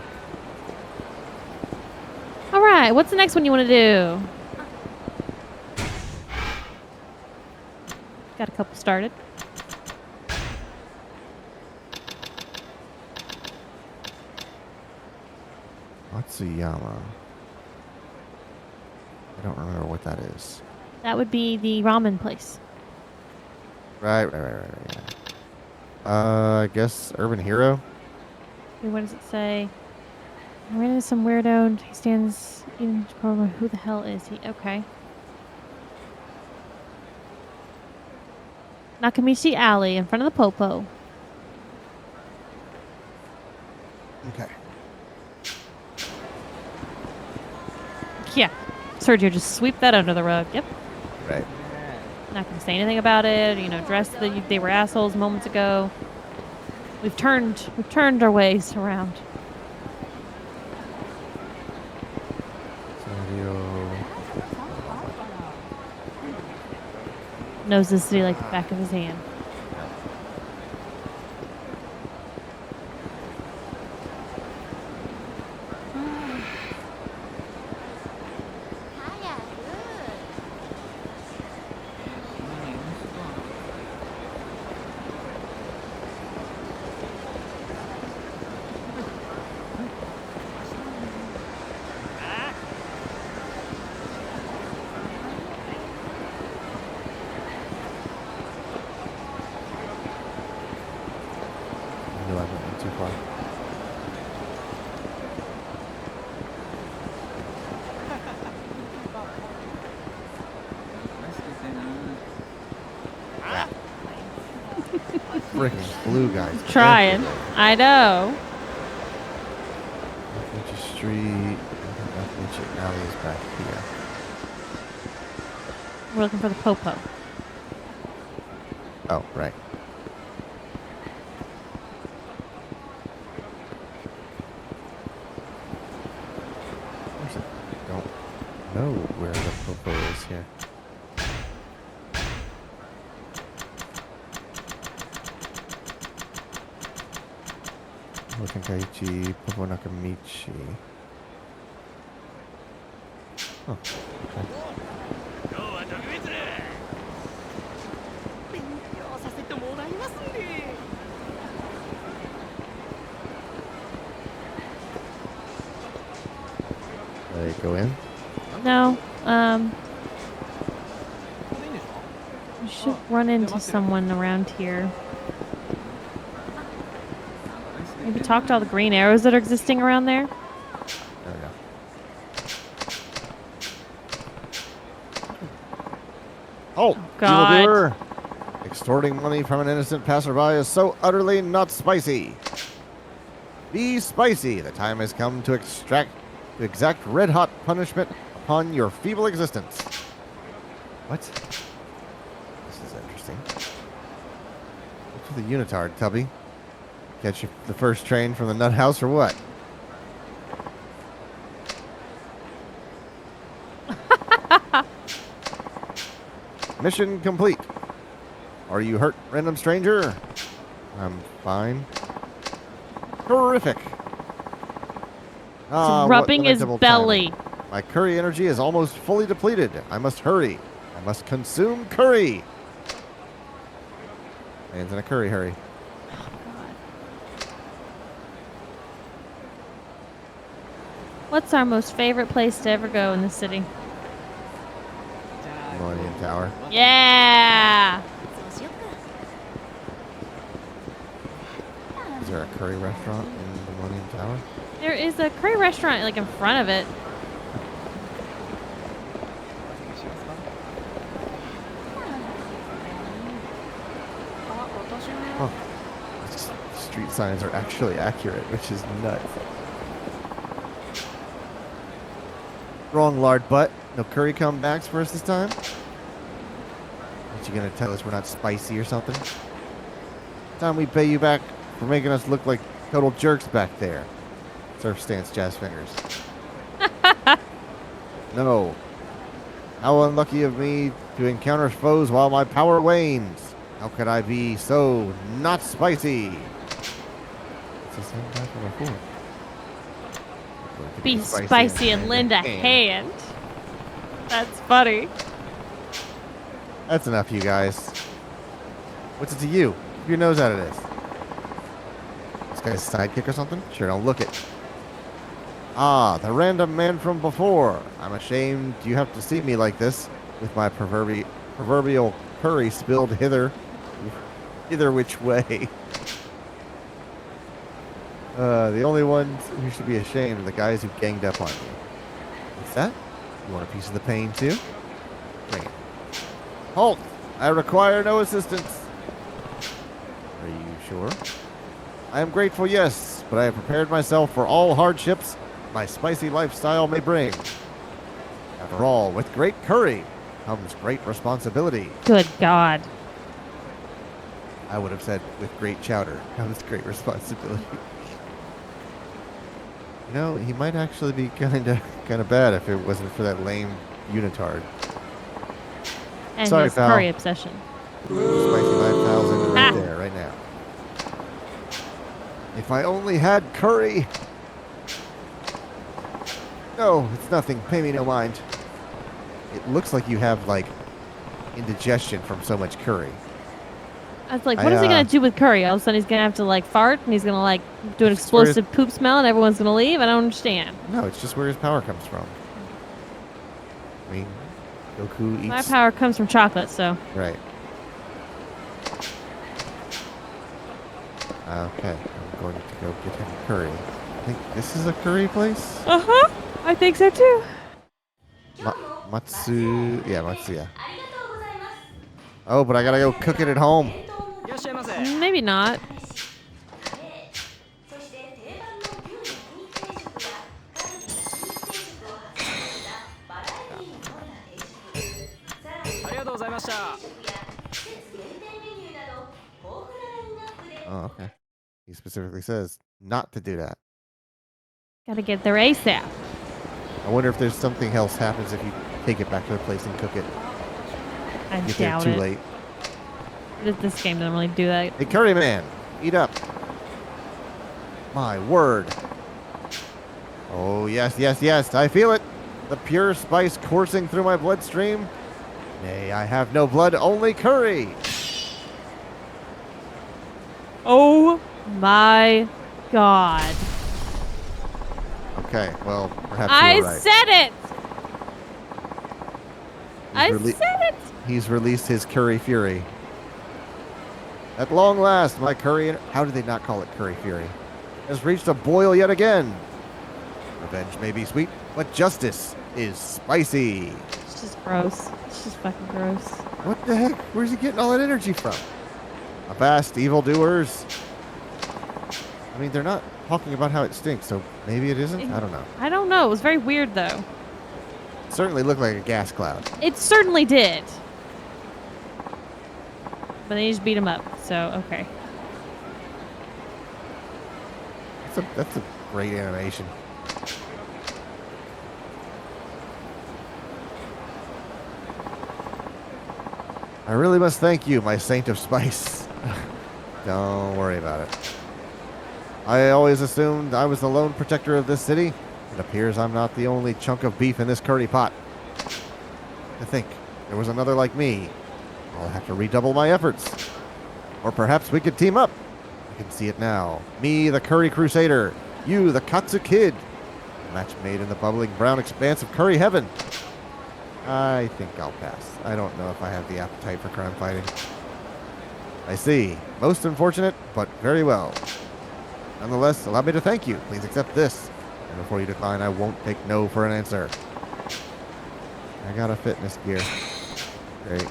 All right, what's the next one you want to do? Got a couple started. Matsuyama. I don't remember what that is. That would be the ramen place. Right. I guess Urban Hero? Okay, what does it say? I ran into some weirdo and he stands in program. Who the hell is he? Okay. Nakamichi Alley in front of the Popo. Okay. Yeah. Sergio, just sweep that under the rug. Yep. Right. Not going to say anything about it. You know, address that they were assholes moments ago. We've turned our ways around. Knows the city like the back of his hand. I knew I went too far. Freaking blue guys. Trying. everywhere. I know. Makuichi Street. Makuichi Alley is back here. We're looking for the Popo. Oh, right. Don't know where the Popo is here. Tenkaichi, Popo Nakamichi. Huh. Okay. 今日は特別だ。勉強させてもらいますんで。 They go in. No. We should run into someone around here. Maybe talk to all the green arrows that are existing around there. There we go. Oh, God. evildoer! Extorting money from an innocent passerby is so utterly not spicy. Be spicy. The time has come to exact red-hot punishment upon your feeble existence. What? This is interesting. What's with the unitard, Tubby? Catch the first train from the nut house or what? Mission complete. Are you hurt, random stranger? I'm fine. Terrific. Rubbing his belly. My curry energy is almost fully depleted. I must hurry. I must consume curry. Man's in a curry hurry. What's our most favorite place to ever go in the city? Millennium Tower. Yeah! そうしよっか。 Is there a curry restaurant in the Millennium Tower? There is a curry restaurant like in front of it. Huh. Street signs are actually accurate, which is nuts. Wrong, lard butt. No curry comebacks for us this time? Aren't you gonna tell us we're not spicy or something? Time we pay you back for making us look like total jerks back there. Surf stance, jazz fingers. No. How unlucky of me to encounter foes while my power wanes. How could I be so not spicy? It's the same guy from before. Be spicy and lend a hand. That's funny. That's enough, you guys. What's it to you? Keep your nose out of this. This guy's sidekick or something? Sure, don't look it. Ah, the random man from before. I'm ashamed you have to see me like this, with my proverbial curry spilled hither which way. The only ones who should be ashamed are the guys who ganged up on you. What's that? You want a piece of the pain too? Bring it. Halt! I require no assistance. Are you sure? I am grateful, yes, but I have prepared myself for all hardships my spicy lifestyle may bring. After all, with great curry comes great responsibility. Good God. I would have said with great chowder comes great responsibility. You know, he might actually be kind of bad if it wasn't for that lame unitard. And Sorry, his pal. curry obsession. Spicy lifestyle's in right there, right now. If I only had curry. No, it's nothing. Pay me no mind. It looks like you have, like, indigestion from so much curry. I was like, what is he going to do with curry? All of a sudden he's going to have to, like, fart and he's going to, like, do an explosive poop smell and everyone's going to leave? I don't understand. No, it's just where his power comes from. I mean, Goku eats... My power comes from chocolate, so. Right. Okay, I'm going to go get him curry. I think this is a curry place? Uh-huh. I think so, too. Matsuya. Oh, but I gotta go cook it at home. いらっしゃいませ。 Maybe not. ありがとうございました。 Oh, okay. He specifically says not to do that. Gotta get there ASAP. I wonder if there's something else happens if you take it back to the place and cook it. I Get there doubt too it. late. This game doesn't really do that. Hey, curry man, eat up. My word. Oh, yes, yes, yes. I feel it. The pure spice coursing through my bloodstream. Nay, I have no blood, only curry. Oh my god. Okay, well, perhaps you I were right. said it! He's I rele- said it! He's released his curry fury. At long last, my curry... How did they not call it curry fury? Has reached a boil yet again. Revenge may be sweet, but justice is spicy. It's just gross. It's just fucking gross. What the heck? Where's he getting all that energy from? Avast, evildoers. I mean, they're not talking about how it stinks, so maybe it isn't? I don't know. I don't know. It was very weird, though. It certainly looked like a gas cloud. It certainly did. But they just beat him up, so okay. That's a great animation. I really must thank you, my saint of spice. Don't worry about it. I always assumed I was the lone protector of this city. It appears I'm not the only chunk of beef in this curry pot. To think, there was another like me. I'll have to redouble my efforts. Or perhaps we could team up. I can see it now. Me, the curry crusader. You, the katsu kid. A match made in the bubbling brown expanse of curry heaven. I think I'll pass. I don't know if I have the appetite for crime fighting. I see. Most unfortunate, but very well. Nonetheless, allow me to thank you. Please accept this. And before you decline, I won't take no for an answer. I got a fitness gear. Great.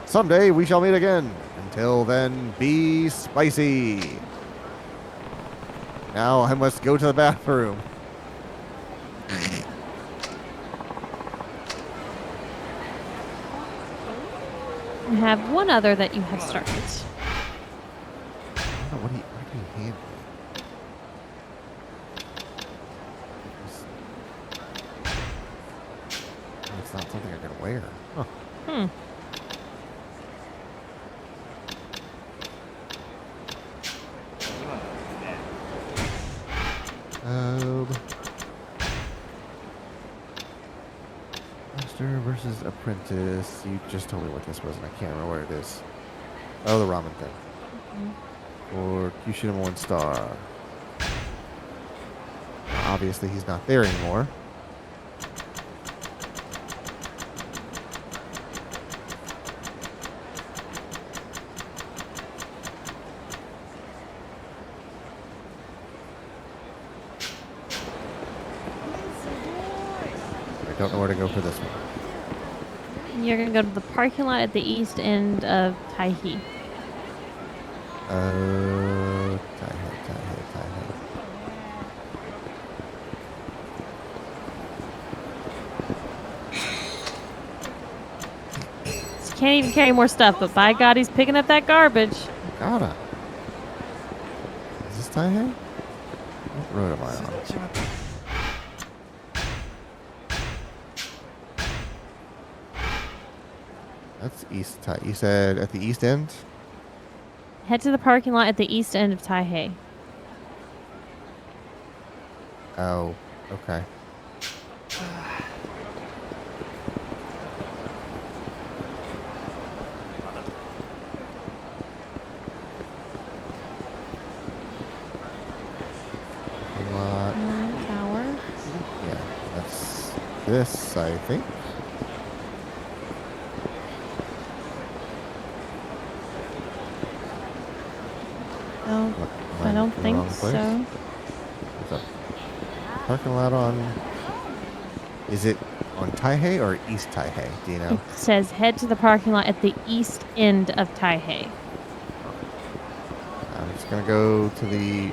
Someday we shall meet again. Until then, be spicy. Now I must go to the bathroom. I have one other that you have started. I don't know, what do you hand me? It's not something I can wear. Huh. Hmm. Master versus apprentice. You just told me what this was, and I can't remember what it is. Oh, the ramen thing. Or Kyushinama 1 star. Obviously, he's not there anymore. I don't know where to go for this one. You're gonna go to the parking lot at the east end of Taihei. Taihei. He can't even carry more stuff, but by God, he's picking up that garbage. Gotta. Is this Taihei? What road am I on? That's East Taihei. You said at the east end? Head to the parking lot at the east end of Taihei. Oh, okay. Tower. Yeah, that's this, I think. No, Am I in don't the think wrong place? so. What's up? Parking lot on... Is it on Taihei or East Taihei? Do you know? It says head to the parking lot at the east end of Taihei. I'm just going to go to the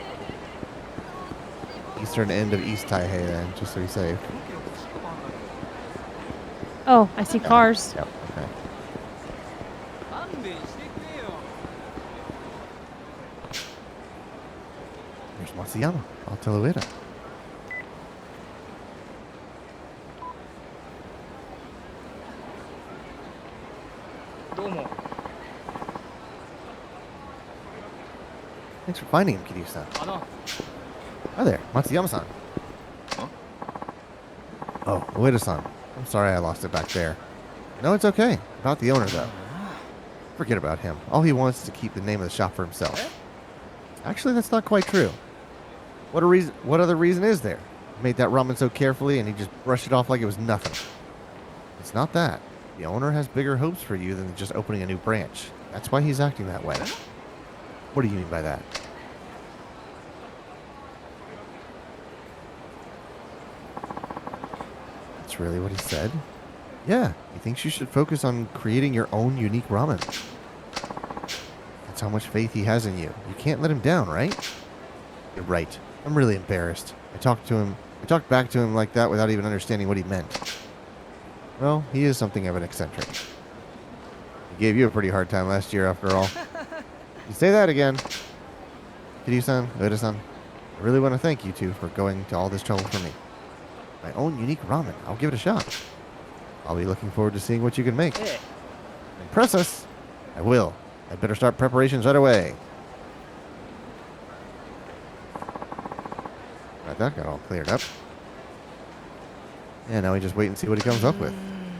eastern end of East Taihei then, just to be safe. Oh, I see cars. Yep, okay. There's Matsuyama. I'll tell you later. Thanks for finding him, Kiryu-san. あの Hi there, Matsuyama-san. Huh? Oh, Ueda-san. I'm sorry I lost it back there. No, it's okay. About the owner, though. Forget about him. All he wants is to keep the name of the shop for himself. Actually, that's not quite true. What other reason is there? He made that ramen so carefully and he just brushed it off like it was nothing. It's not that. The owner has bigger hopes for you than just opening a new branch. That's why he's acting that way. What do you mean by that? That's really what he said? Yeah, he thinks you should focus on creating your own unique ramen. That's how much faith he has in you. You can't let him down, right? You're right. I'm really embarrassed. I talked back to him like that without even understanding what he meant. Well, he is something of an eccentric. He gave you a pretty hard time last year, after all. You say that again. Kiryu-san, Ueda-san, I really want to thank you two for going to all this trouble for me. My own unique ramen. I'll give it a shot. I'll be looking forward to seeing what you can make. Hey. Impress us. I will. I'd better start preparations right away. Right, that got all cleared up. Yeah, now we just wait and see what he comes up with.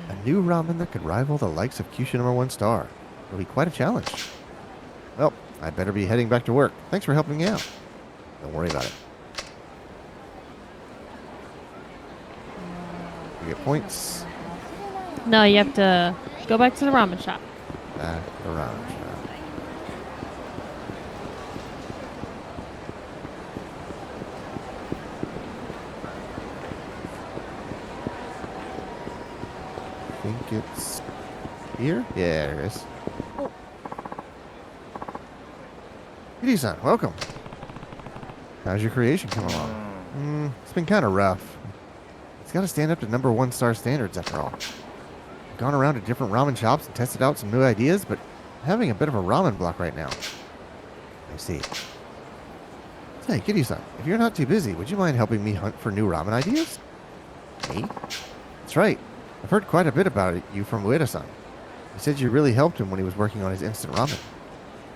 A new ramen that could rival the likes of Kyushu number 1 star. It'll be quite a challenge. Well, I better be heading back to work. Thanks for helping me out. Don't worry about it. You get points. No, you have to go back to the ramen shop. Back to the ramen shop. I think it's here? Yeah, there it is. Kiryu-san, welcome. How's your creation coming along? It's been kind of rough. It's got to stand up to number 1 star standards after all. I've gone around to different ramen shops and tested out some new ideas, but I'm having a bit of a ramen block right now. I see. Say, Kiryu-san, if you're not too busy, would you mind helping me hunt for new ramen ideas? Me? That's right. I've heard quite a bit about you from Ueda-san. He said you really helped him when he was working on his instant ramen.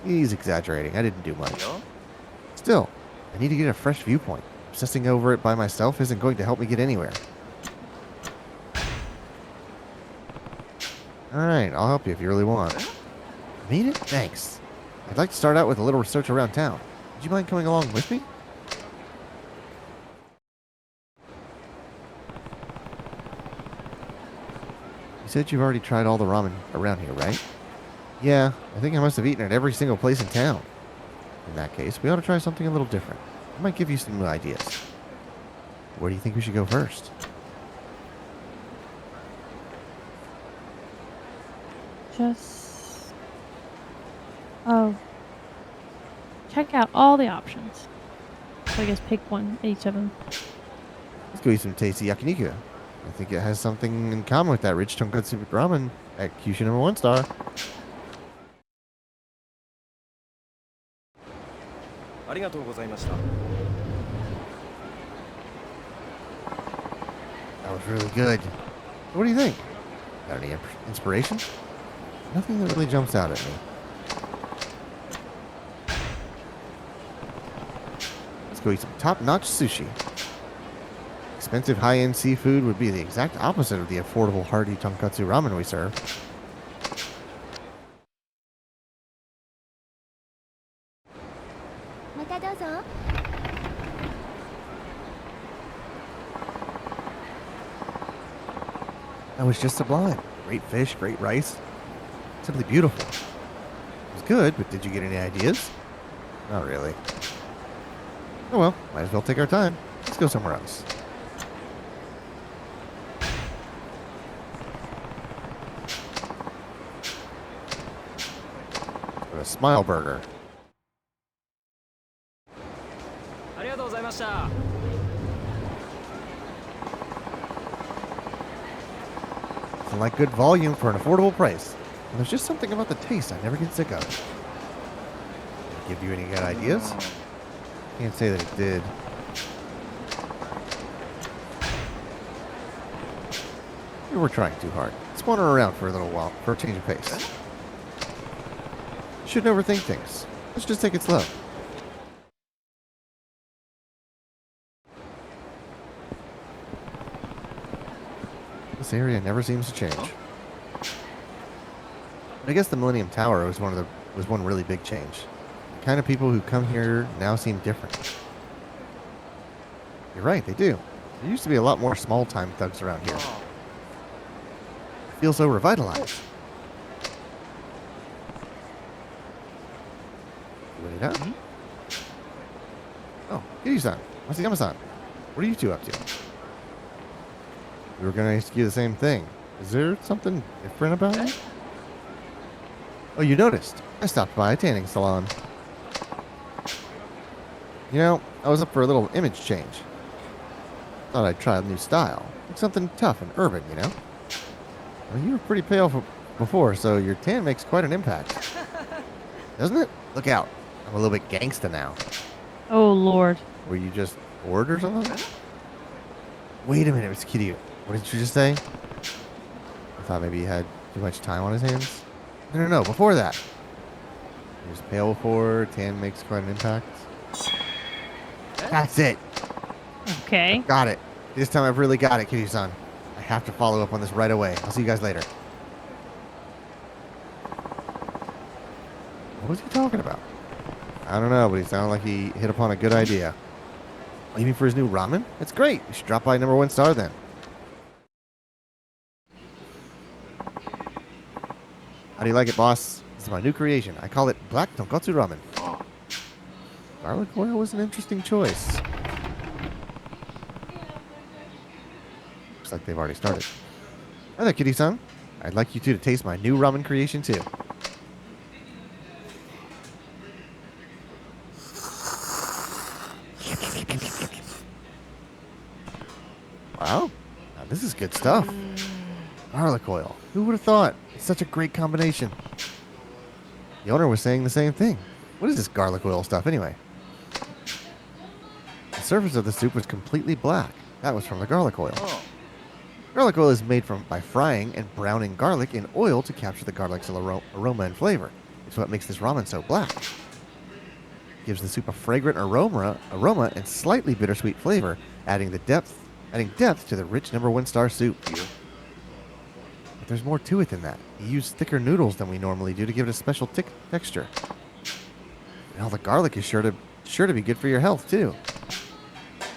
He's exaggerating. I didn't do much. Still, I need to get a fresh viewpoint. Obsessing over it by myself isn't going to help me get anywhere. Alright, I'll help you if you really want. Mean it? Thanks. I'd like to start out with a little research around town. Would you mind coming along with me? You said you've already tried all the ramen around here, right? Yeah, I think I must have eaten at every single place in town. In that case, we ought to try something a little different. I might give you some new ideas. Where do you think we should go first? Just... Oh. Check out all the options. So I guess pick one, each of them. Let's go eat some tasty yakiniku. I think it has something in common with that rich tonkatsu ramen at Kyushu number 1 star. That was really good. What do you think? Got any inspiration? Nothing that really jumps out at me. Let's go eat some top-notch sushi. Expensive high-end seafood would be the exact opposite of the affordable hearty tonkatsu ramen we serve. That was just sublime. Great fish, great rice. Simply beautiful. It was good, but did you get any ideas? Not really. Oh well, might as well take our time. Let's go somewhere else. Let's go to Smile Burger. ありがとうございました。 I like good volume for an affordable price. And there's just something about the taste I never get sick of. Did it give you any good ideas? Can't say that it did. Maybe we're trying too hard. Let's wander around for a little while for a change of pace. Shouldn't overthink things. Let's just take it slow. This area never seems to change. But I guess the Millennium Tower was one really big change. The kind of people who come here now seem different. You're right, they do. There used to be a lot more small-time thugs around here. I feel so revitalized. Wait up. Oh, Kiryu-san. Masayama-san. What are you two up to? We were going to ask you the same thing. Is there something different about it? Oh, you noticed. I stopped by a tanning salon. You know, I was up for a little image change. Thought I'd try a new style. Like something tough and urban, you know? Well, you were pretty pale before, so your tan makes quite an impact. Doesn't it? Look out. I'm a little bit gangsta now. Oh, Lord. Were you just bored or something? Wait a minute, Mr. Kiryu. What did you just say? I thought maybe he had too much time on his hands. No. Before that. He was pale before. Tan makes quite an impact. That's it. Okay. Got it. This time I've really got it, Kiryu-san. I have to follow up on this right away. I'll see you guys later. What was he talking about? I don't know, but he sounded like he hit upon a good idea. Oh, you mean for his new ramen? That's great. You should drop by number 1 star then. How do you like it, boss? This is my new creation. I call it Black Tonkotsu Ramen. Garlic oil was an interesting choice. Looks like they've already started. Hi there, Kitty-san. I'd like you two to taste my new ramen creation, too. Wow. Now, this is good stuff. Garlic oil. Who would have thought? It's such a great combination. The owner was saying the same thing. What is this garlic oil stuff anyway? The surface of the soup was completely black. That was from the garlic oil. Garlic oil is made by frying and browning garlic in oil to capture the garlic's aroma and flavor. It's what makes this ramen so black. It gives the soup a fragrant aroma and slightly bittersweet flavor, adding depth to the rich number 1 star soup. But there's more to it than that. You use thicker noodles than we normally do to give it a special texture. And all the garlic is sure to be good for your health too.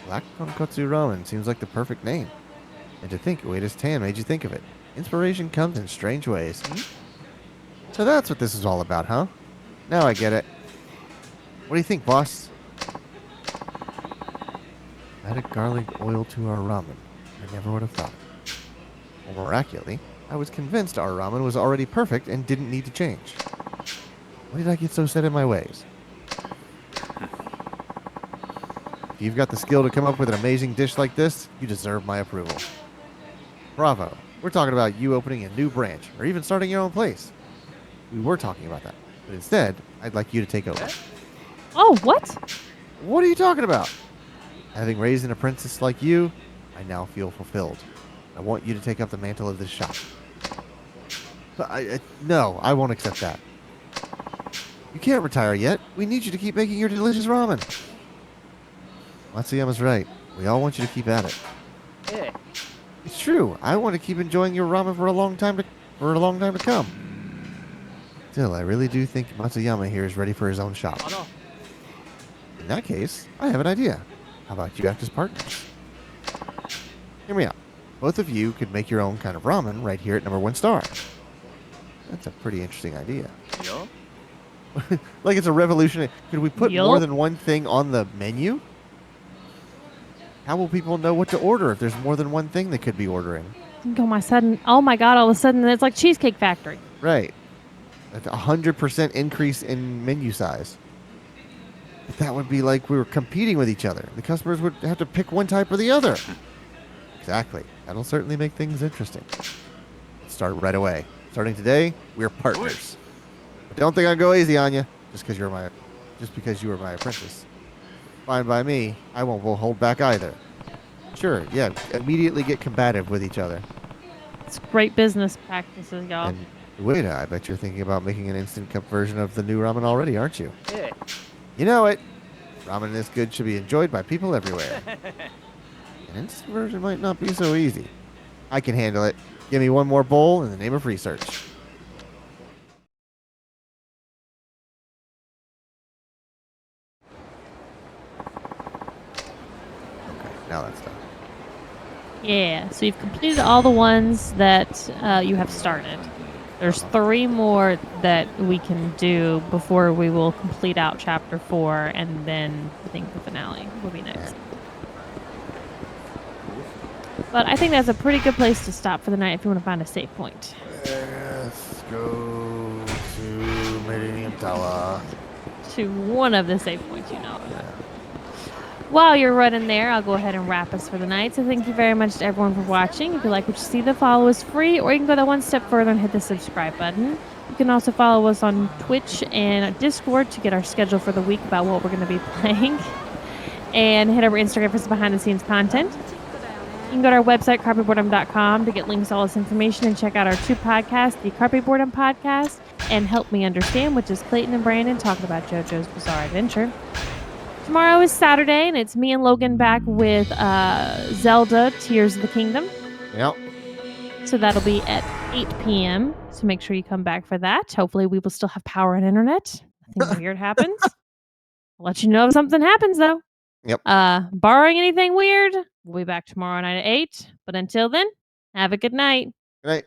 Black Tonkotsu Ramen seems like the perfect name. And to think Ueda's tan made you think of it. Inspiration comes in strange ways. So that's what this is all about, huh? Now I get it. What do you think, boss? Added garlic oil to our ramen. I never would have thought. Well, miraculously, I was convinced our ramen was already perfect and didn't need to change. Why did I get so set in my ways? If you've got the skill to come up with an amazing dish like this, you deserve my approval. Bravo. We're talking about you opening a new branch, or even starting your own place. We were talking about that. But instead, I'd like you to take over. Oh, what? What are you talking about? Having raised an apprentice like you, I now feel fulfilled. I want you to take up the mantle of this shop. But no, I won't accept that. You can't retire yet. We need you to keep making your delicious ramen. Matsuyama's right. We all want you to keep at it. Yeah. It's true. I want to keep enjoying your ramen for a long time to come. Still, I really do think Matsuyama here is ready for his own shop. In that case, I have an idea. How about you act as partners? Hear me out. Both of you could make your own kind of ramen right here at number 1 star. That's a pretty interesting idea. Yeah. Like it's a revolution. Could we put Yup. more than one thing on the menu? How will people know what to order if there's more than one thing they could be ordering? Oh my god, all of a sudden it's like Cheesecake Factory. Right. That's a 100% increase in menu size. But that would be like we were competing with each other. The customers would have to pick one type or the other. Exactly. That'll certainly make things interesting. Let's start right away. Starting today, we're partners. But don't think I'll go easy on you just because you were my apprentice. Fine by me. I won't hold back either. Sure, yeah. Immediately get combative with each other. It's great business practices, y'all. And Ueda, I bet you're thinking about making an instant cup version of the new ramen already, aren't you? Yeah. You know it. Ramen this good should be enjoyed by people everywhere. An instant version might not be so easy. I can handle it. Give me one more bowl in the name of research. Okay, now that's done. Yeah, so you've completed all the ones that you have started. There's 3 more that we can do before we will complete out chapter 4, and then I think the finale will be next. But I think that's a pretty good place to stop for the night if you want to find a safe point. Let's go to Millennium Tower. To one of the safe points you know of. While you're running there, I'll go ahead and wrap us for the night. So thank you very much to everyone for watching. If you like what you see, the follow is free, or you can go that one step further and hit the subscribe button. You can also follow us on Twitch and Discord to get our schedule for the week about what we're going to be playing. And head over to Instagram for some behind-the-scenes content. You can go to our website, carpetboredom.com, to get links to all this information and check out our 2 podcasts, the Carpet Boredom Podcast and Help Me Understand, which is Clayton and Brandon talking about JoJo's Bizarre Adventure. Tomorrow is Saturday, and it's me and Logan back with Zelda Tears of the Kingdom. Yep. So that'll be at 8 p.m. So make sure you come back for that. Hopefully we will still have power and internet. Nothing weird happens. I'll let you know if something happens, though. Yep. Barring anything weird, we'll be back tomorrow night at 8. But until then, have a good night. Good night.